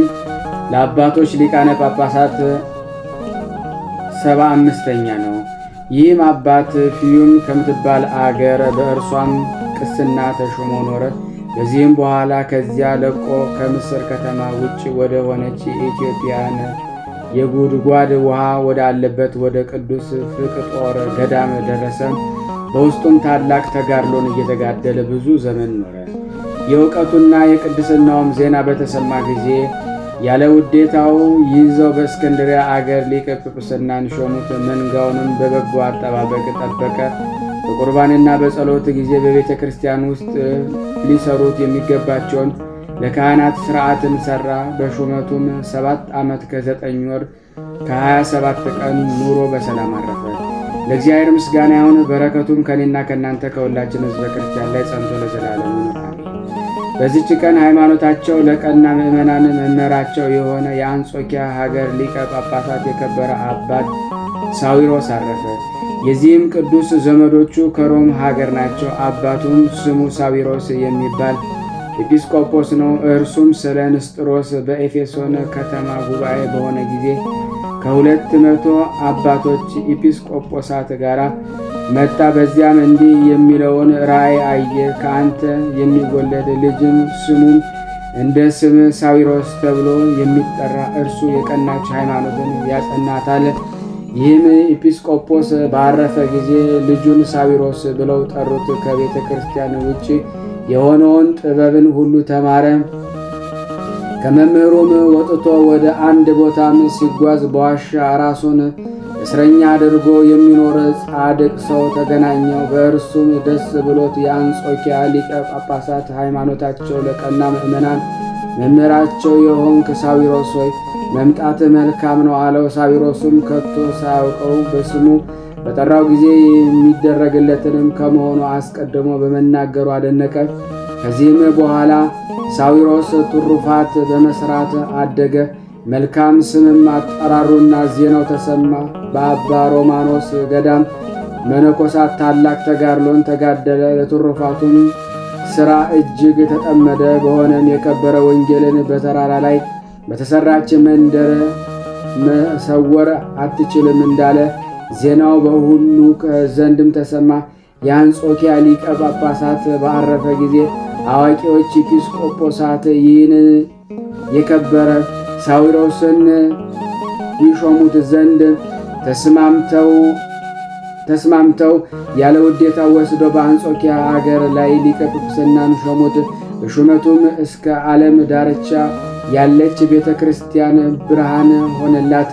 ለአባቶች ሊቃነ ጳጳሳት 75ኛ ነው። ይህም አባት ፊዩም ከምትባል አገር በእርሷም ቅስና ተሾሞ ኖረ። ከዚህም በኋላ ከዚያ ለቆ ከምስር ከተማ ውጭ ወደ ሆነች የኢትዮጵያን የጉድጓድ ውሃ ወደ አለበት ወደ ቅዱስ ፍቅጦር ገዳም ደረሰ። በውስጡም ታላቅ ተጋድሎን እየተጋደለ ብዙ ዘመን ኖረ። የእውቀቱና የቅድስናውም ዜና በተሰማ ጊዜ ያለ ውዴታው ይዘው በእስክንድርያ አገር ሊቀ ጵጵስናን ሾሙት። መንጋውንም በበጎ አጠባበቅ ጠበቀ። በቁርባንና በጸሎት ጊዜ በቤተ ክርስቲያን ውስጥ ሊሰሩት የሚገባቸውን ለካህናት ሥርዓትን ሠራ። በሹመቱም 7 ዓመት ከ9 ወር ከ27 ቀን ኑሮ በሰላም አረፈ። ለእግዚአብሔር ምስጋና ይሁን፣ በረከቱም ከኔና ከእናንተ ከሁላችን ሕዝበ ክርስቲያን ላይ ጸንቶ ለዘላለሙ አሜን። በዚች ቀን ሃይማኖታቸው ለቀና ምእመናን መምህራቸው የሆነ የአንጾኪያ ሀገር ሊቀ ጳጳሳት የከበረ አባት ሳዊሮስ አረፈ። የዚህም ቅዱስ ዘመዶቹ ከሮም ሀገር ናቸው። አባቱም ስሙ ሳዊሮስ የሚባል ኤጲስቆጶስ ነው። እርሱም ስለ ንስጥሮስ በኤፌሶን ከተማ ጉባኤ በሆነ ጊዜ ከ200 አባቶች ኤጲስቆጶሳት ጋር መጣ። በዚያም እንዲህ የሚለውን ራእይ አየ። ከአንተ የሚወለድ ልጅም ስሙም እንደ ስም ሳዊሮስ ተብሎ የሚጠራ እርሱ የቀናች ሃይማኖትን ያጸናታል። ይህም ኤጲስቆጶስ ባረፈ ጊዜ ልጁን ሳዊሮስ ብለው ጠሩት። ከቤተ ክርስቲያን ውጭ የሆነውን ጥበብን ሁሉ ተማረ። ከመምህሩም ወጥቶ ወደ አንድ ቦታም ሲጓዝ በዋሻ ራሱን እስረኛ አድርጎ የሚኖር ጻድቅ ሰው ተገናኘው። በእርሱም ደስ ብሎት የአንጾኪያ ሊቀ ጳጳሳት ሃይማኖታቸው ለቀና ምእመናን መምህራቸው የሆንክ ሳዊሮስ ሆይ መምጣትህ መልካም ነው አለው። ሳዊሮስም ከቶ ሳያውቀው በስሙ በጠራው ጊዜ የሚደረግለትንም ከመሆኑ አስቀድሞ በመናገሩ አደነቀ። ከዚህም በኋላ ሳዊሮስ ትሩፋት በመስራት አደገ። መልካም ስምም አጠራሩና ዜናው ተሰማ። በአባ ሮማኖስ ገዳም መነኮሳት ታላቅ ተጋድሎን ተጋደለ። ለትሩፋቱም ሥራ እጅግ ተጠመደ። በሆነም የከበረ ወንጌልን በተራራ ላይ በተሰራች መንደር መሰወር አትችልም እንዳለ ዜናው በሁሉ ዘንድም ተሰማ። የአንጾኪያ ሊቀ ጳጳሳት ባረፈ ጊዜ አዋቂዎች ኤጲስቆጶሳት ይህን የከበረ ሳዊሮስን ይሾሙት ዘንድ ተስማምተው ያለ ውዴታ ወስዶ በአንጾኪያ አገር ላይ ሊቀ ጵጵስናን ሾሙት። በሹመቱም እስከ ዓለም ዳርቻ ያለች ቤተ ክርስቲያን ብርሃን ሆነላት።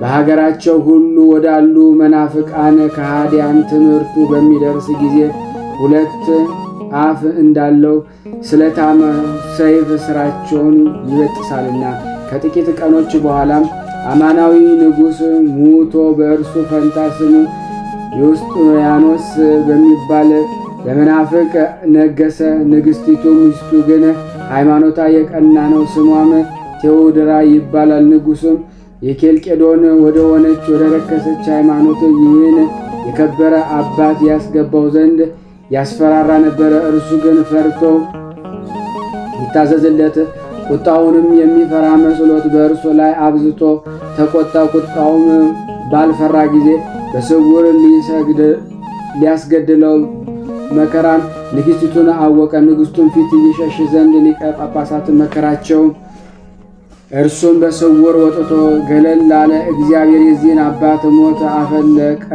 በሀገራቸው ሁሉ ወዳሉ መናፍቃን ከሃዲያን ትምህርቱ በሚደርስ ጊዜ ሁለት አፍ እንዳለው ስለታም ሰይፍ ስራቸውን ይበጥሳልና። ከጥቂት ቀኖች በኋላም አማናዊ ንጉሥ ሙቶ በእርሱ ፈንታ ስሙ ዮስጥያኖስ በሚባል ለመናፍቅ ነገሰ። ንግሥቲቱ ሚስቱ ግን ሃይማኖታ የቀና ነው፣ ስሟም ቴዎድራ ይባላል። ንጉሥም የኬልቄዶን ወደ ሆነች ወደ ረከሰች ሃይማኖት ይህን የከበረ አባት ያስገባው ዘንድ ያስፈራራ ነበረ። እርሱ ግን ፈርቶ ይታዘዝለት። ቁጣውንም የሚፈራ መስሎት በእርሱ ላይ አብዝቶ ተቆጣ። ቁጣውም ባልፈራ ጊዜ በስውር ሊያስገድለው መከራን ንግሥቲቱን አወቀ። ንግሥቱን ፊት ይሸሽ ዘንድ ሊቀ ጳጳሳት መከራቸው። እርሱም በስውር ወጥቶ ገለል ላለ። እግዚአብሔር የዚህን አባት ሞት አፈለቀ።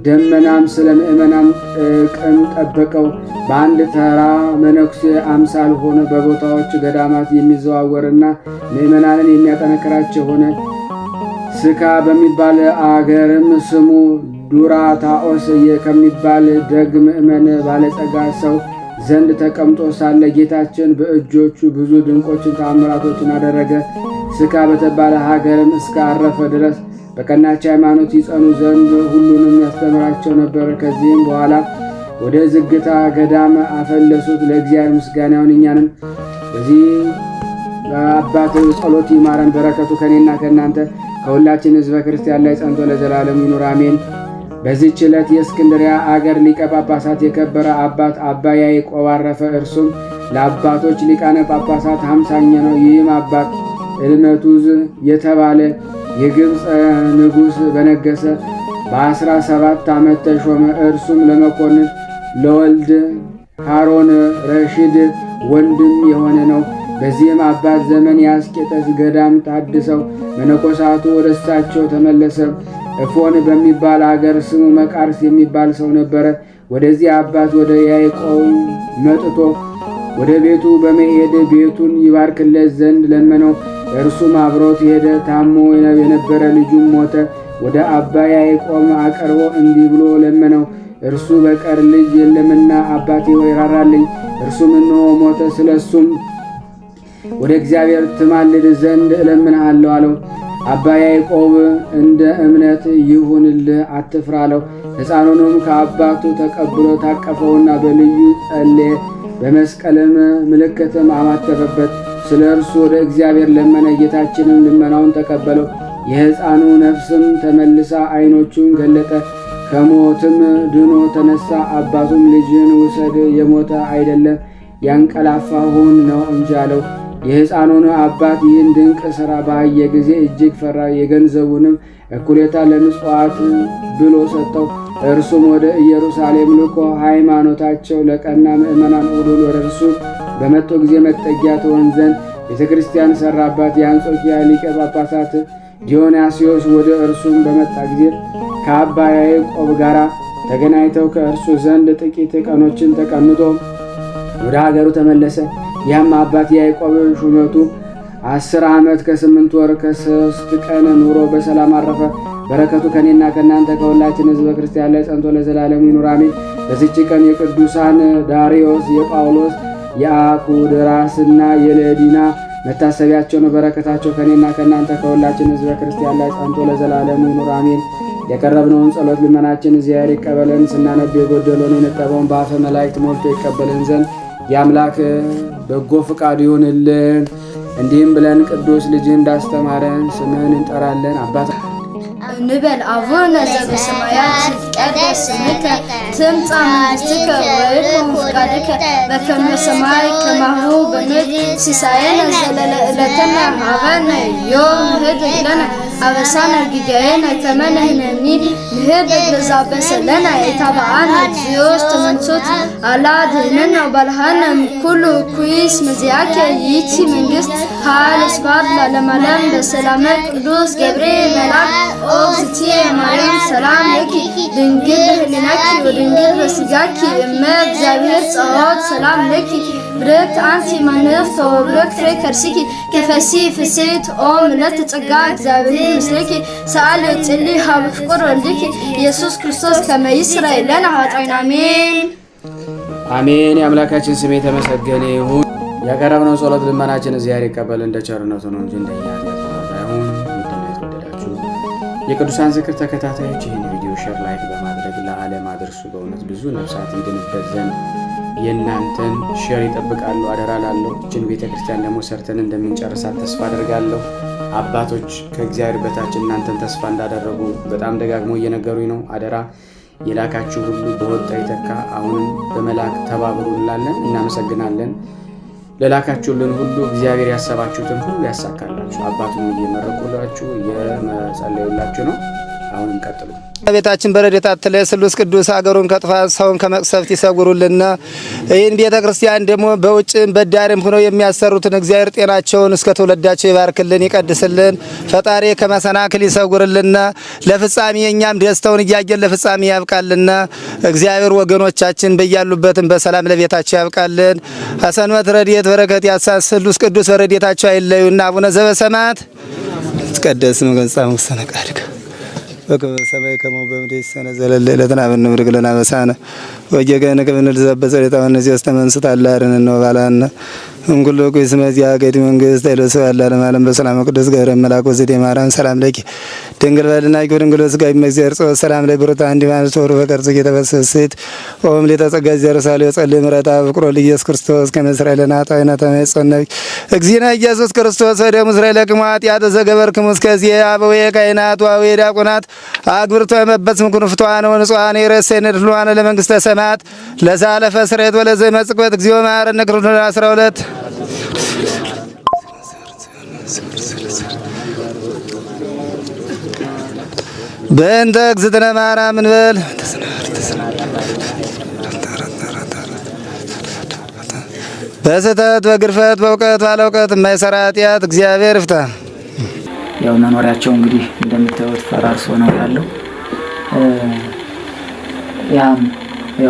ደመናም ስለ ምእመናን ጥቅም ጠበቀው። በአንድ ተራ መነኩሴ አምሳል ሆነ። በቦታዎች ገዳማት የሚዘዋወርና ምእመናንን የሚያጠነክራቸው ሆነ። ስካ በሚባል አገርም ስሙ ዱራታኦስ ከሚባል ደግ ምእመን ባለጸጋ ሰው ዘንድ ተቀምጦ ሳለ ጌታችን በእጆቹ ብዙ ድንቆችን ተአምራቶችን አደረገ። ስካ በተባለ ሀገርም እስከ አረፈ ድረስ በቀናች ሃይማኖት ይጸኑ ዘንድ ሁሉንም ያስተምራቸው ነበር። ከዚህም በኋላ ወደ ዝግታ ገዳም አፈለሱት። ለእግዚአብሔር ምስጋናውን እኛንም በዚህ አባት ጸሎት ይማረን። በረከቱ ከኔና ከእናንተ ከሁላችን ሕዝበ ክርስቲያን ላይ ጸንቶ ለዘላለም ይኑር አሜን። በዚህች ዕለት የእስክንድርያ አገር ሊቀ ጳጳሳት የከበረ አባት አባ ያዕቆብ አረፈ። እርሱም ለአባቶች ሊቃነ ጳጳሳት 50ኛ ነው። ይህም አባት እልመቱዝ የተባለ የግብፅ ንጉሥ በነገሰ በ17 ዓመት ተሾመ። እርሱም ለመኮንን ለወልድ ሃሮን ረሺድ ወንድም የሆነ ነው። በዚህም አባት ዘመን የአስቄጠስ ገዳም ታድሰው መነኮሳቱ ወደ እሳቸው ተመለሰ። እፎን በሚባል አገር ስሙ መቃርስ የሚባል ሰው ነበረ። ወደዚህ አባት ወደ ያዕቆብ መጥቶ ወደ ቤቱ በመሄድ ቤቱን ይባርክለት ዘንድ ለመነው። እርሱም አብሮት ሄደ። ታሞ የነበረ ልጁም ሞተ። ወደ አባ ያዕቆብ አቀርቦ እንዲህ ብሎ ለመነው። እርሱ በቀር ልጅ የለምና አባቴ ሆይ ራራልኝ። እርሱም እነሆ ሞተ። ስለ እሱም ወደ እግዚአብሔር ትማልድ ዘንድ እለምንሃለሁ አለው። አባ ያዕቆብ እንደ እምነት ይሁንልህ አትፍራ አለው። ሕፃኑንም ከአባቱ ተቀብሎ ታቀፈውና በልዩ ጸለየ። በመስቀልም ምልክትም አማተበበት። ስለ እርሱ ወደ እግዚአብሔር ለመነ። ጌታችንም ልመናውን ተቀበለው። የሕፃኑ ነፍስም ተመልሳ ዓይኖቹን ገለጠ። ከሞትም ድኖ ተነሳ። አባቱም ልጅን ውሰድ፣ የሞተ አይደለም ያንቀላፋሁን ነው እንጂ አለው። የሕፃኑን አባት ይህን ድንቅ ሥራ ባየ ጊዜ እጅግ ፈራ። የገንዘቡንም እኩሌታ ለምጽዋት ብሎ ሰጠው። እርሱም ወደ ኢየሩሳሌም ልኮ ሃይማኖታቸው ለቀና ምእመናን ሁሉ ወደ እርሱ በመጡ ጊዜ መጠጊያ ትሆን ዘንድ ቤተ ክርስቲያን ሠራባት። የአንጾኪያ ሊቀ ጳጳሳት ዲዮናስዮስ ወደ እርሱም በመጣ ጊዜ ከአባ ያዕቆብ ጋር ተገናኝተው ከእርሱ ዘንድ ጥቂት ቀኖችን ተቀምጦ ወደ ሀገሩ ተመለሰ። ያም አባት ያዕቆብ ሹመቱ 10 ዓመት ከ8 ወር ከ3 ቀን ኑሮ በሰላም አረፈ። በረከቱ ከኔና ከእናንተ ከሁላችን ሕዝበ ክርስቲያን ላይ ጸንቶ ለዘላለሙ ይኑር አሜን። በዚች ቀን የቅዱሳን ዳርዮስ፣ የጳውሎስ፣ የአኩድራስና የለዲና መታሰቢያቸው ነው። በረከታቸው ከኔና ከእናንተ ከሁላችን ሕዝበ ክርስቲያን ላይ ጸንቶ ለዘላለሙ ይኑር አሜን። የቀረብነውን ጸሎት ልመናችን እግዚአብሔር ይቀበለን። ስናነብ የጎደለውን የነጠበውን በአፈ መላእክት ሞልቶ ይቀበለን ዘንድ የአምላክ በጎ ፍቃድ ይሁንልን። እንዲህም ብለን ቅዱስ ልጅ እንዳስተማረን ስምህን እንጠራለን። አባት ንበል አቡነ ዘበሰማያት ይትቀደስ ስምከ ትምጻእ መንግሥትከ ወይኩን ፈቃድከ በከመ በሰማይ ከማሁ በምድር ሲሳየነ ዘለለ ዕለትነ ሀበነ ዮም ህድግ ለነ አበሳነ ጊዜነ ከመነህነኒ ንህብ በዛበሰለና የታባአነ ዚዮስ ተመንሶት አላድነን ባልሃነ ኩሉ ኩይስ መዚያከ ይቺ መንግስት ኃይል ስባት ለዓለም በሰላም ቅዱስ ገብርኤል መልአክ ኦግዝቲ ማርያም ሰላም ለኪ ድንግል በህሊናኪ ወድንግል በስጋኪ እመ እግዚአብሔር ጸሎት ሰላም ለኪ ብርክት አንቲ እምአንስት ወብርክት ፍሬ ከርሥኪ ከፈሲ ፍሥሕት ኦ ምልዕተ ጸጋ እግዚአብሔር ምስሌኪ ሰአሊ ወጽልይ ሀበ ፍቁር ወልድኪ ኢየሱስ ክርስቶስ ከመ ይስረይ ለነ ኃጣውኢነ አሜን አሜን። የአምላካችን ስም የተመሰገነ ይሁን። ያቀረብነው ጸሎት ልመናችን እግዚአብሔር ይቀበል እንደ ቸርነቱ ነው እንጂ እንደኛ አይሁን። የተወደዳችሁ የቅዱሳን ዝክር ተከታታዮች ይህን ቪዲዮ ሼር፣ ላይክ በማድረግ ለዓለም አድርሱ። በእውነት ብዙ ነፍሳት ይድኑበት ዘንድ የእናንተን ሼር ይጠብቃሉ አደራ ላለሁ። እችን ቤተክርስቲያን ደግሞ ሰርተን እንደምንጨርሳት ተስፋ አደርጋለሁ። አባቶች ከእግዚአብሔር በታች እናንተን ተስፋ እንዳደረጉ በጣም ደጋግሞ እየነገሩኝ ነው። አደራ የላካችሁ ሁሉ በወጣ ይተካ። አሁንም በመላክ ተባብሩ እንላለን። እናመሰግናለን። ለላካችሁልን ሁሉ እግዚአብሔር ያሰባችሁትን ሁሉ ያሳካላችሁ። አባቱን እየመረቁላችሁ እየመጸለዩላችሁ ነው። አሁንም ቀጥሉ። ቤታችን በረድኤት አትለይ ስሉስ ቅዱስ አገሩን ከጥፋት ሰውን ከመቅሰፍት ይሰውሩልና። ይህን ቤተ ክርስቲያን ደግሞ በውጭም በዳርም ሆነው የሚያሰሩትን እግዚአብሔር ጤናቸውን እስከ ትውልዳቸው ይባርክልን ይቀድስልን። ፈጣሪ ከመሰናክል ይሰውርልና። ለፍጻሜ እኛም ደስታውን እያየን ለፍጻሜ ያብቃልና። እግዚአብሔር ወገኖቻችን በያሉበትም በሰላም ለቤታቸው ያብቃልን። ሐሰንበት ረድኤት በረከት ያሳን ስሉስ ቅዱስ በረድኤታቸው አይለዩና። አቡነ ዘበሰማያት ይትቀደስ ስምከ ወይትጸድቅ ስምከ በከመ በሰማይ ከመ በምድር ሲሳየነ ዘለለ ዕለትነ ሀበነ ኅድግ ለነ አበሳነ ወጌጋየነ ከመ ንርዛዕ በጸሎተ እነዚያስ ተመንሱት አላርን ነው ባላነ እንኩሎ ኩይስ መዚያ ገዲ መንግስት አይለሰ ያላለ ማለም በሰላም ቅዱስ ገብርኤል መልአክ ወዘዴ ማርያም ሰላም ለኪ ድንግል በልና ይጎድንግሎ ስጋይ መግዚአብሔር ጾ ሰላም ላይ ብሩታ እንዲ ማለት ወሩ በቀርጽ የተበሰሰት ኦም ለተጸጋ ዘርሳለ ጸልይ ምረታ ፍቅሮ ለኢየሱስ ክርስቶስ ከመስራኤልና ጣይና ተመጽነይ እግዚእነ ኢየሱስ ክርስቶስ ወደ እስራኤል ለቅማት ያተዘገበርክሙ እስከዚህ አበዌ ካይናት ወአበዌ ዲያቆናት አግብርቶ የመበጽም ኩንፍቷን ወንጹሃን የረሰነ ድሏን ለመንግስተ ሰማያት ለዛለፈ ስሬት ወለዘ መጽቆት እግዚኦ ማረነ ክርስቶስ 12 በእንተ እግዝእትነ ማርያም እንበል። በስህተት በግርፈት በእውቀት ባለእውቀት የማይሰራ ኃጢአት እግዚአብሔር ይፍታ። ያው መኖሪያቸው እንግዲህ እንደምታዩት ፈራርሶ ነው ያለው። ያው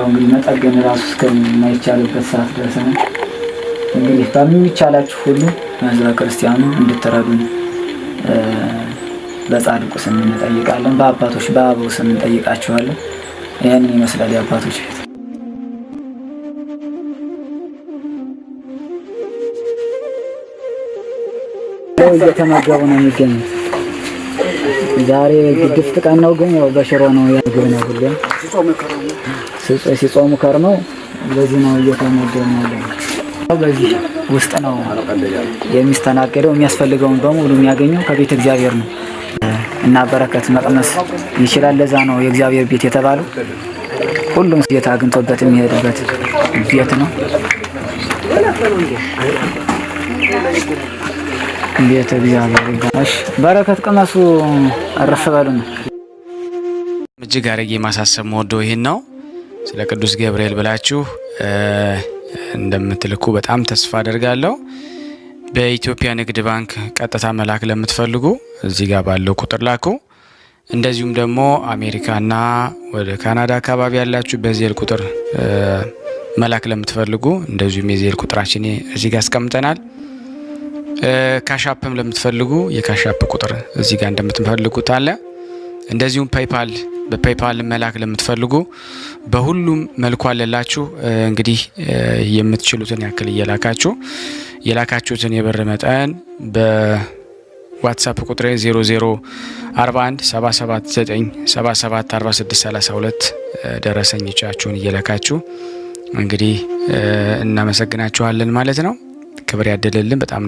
እንግዲህ መጠገን ራሱ እስከማይቻልበት ሰዓት ድረስ ነው። እንግዲህ በሚቻላችሁ ሁሉ ህዝበ ክርስቲያኑ እንድትረዱን በጻድቁ ስም እንጠይቃለን። በአባቶች በአበው ስም እንጠይቃችኋለን። ይህንን ይመስላል የአባቶች ቤት። እየተመገቡ ነው የሚገኙት። ዛሬ ግድፍት ቀን ነው፣ ግን ያው በሽሮ ነው ያገኘ ነው። ሁሉም ሲጾሙ ከርመው በዚህ ነው እየተመገቡ ነው። በዚህ ውስጥ ነው የሚስተናገደው። የሚያስፈልገውን በሙሉ የሚያገኘው ከቤተ እግዚአብሔር ነው እና በረከት መቅመስ ይችላል። ለዛ ነው የእግዚአብሔር ቤት የተባለው። ሁሉም ጌታ አግኝቶበት የሚሄድበት ቤት ነው። ቤተ እግዚአብሔር ጋሽ በረከት ቅመሱ፣ አረፍ በሉ ነው። እጅግ አድርጌ ማሳሰብ ወደው ይሄን ነው። ስለ ቅዱስ ገብርኤል ብላችሁ እንደምትልኩ በጣም ተስፋ አደርጋለሁ። በኢትዮጵያ ንግድ ባንክ ቀጥታ መላክ ለምትፈልጉ እዚህ ጋር ባለው ቁጥር ላኩ። እንደዚሁም ደግሞ አሜሪካና ወደ ካናዳ አካባቢ ያላችሁ በዜል ቁጥር መላክ ለምትፈልጉ እንደዚሁም የዜል ቁጥራችን እዚህ ጋር አስቀምጠናል። ካሻፕም ለምትፈልጉ የካሻፕ ቁጥር እዚህ ጋር እንደምትፈልጉት አለ። እንደዚሁም ፔይፓል በፔይፓል መላክ ለምትፈልጉ በሁሉም መልኩ አለላችሁ። እንግዲህ የምትችሉትን ያክል እየላካችሁ የላካችሁትን የብር መጠን በዋትስአፕ ቁጥሬ 0041 779 77 46 32 ደረሰኞቻችሁን እየላካችሁ እንግዲህ እናመሰግናችኋለን ማለት ነው። ክብር ያደለልን በጣም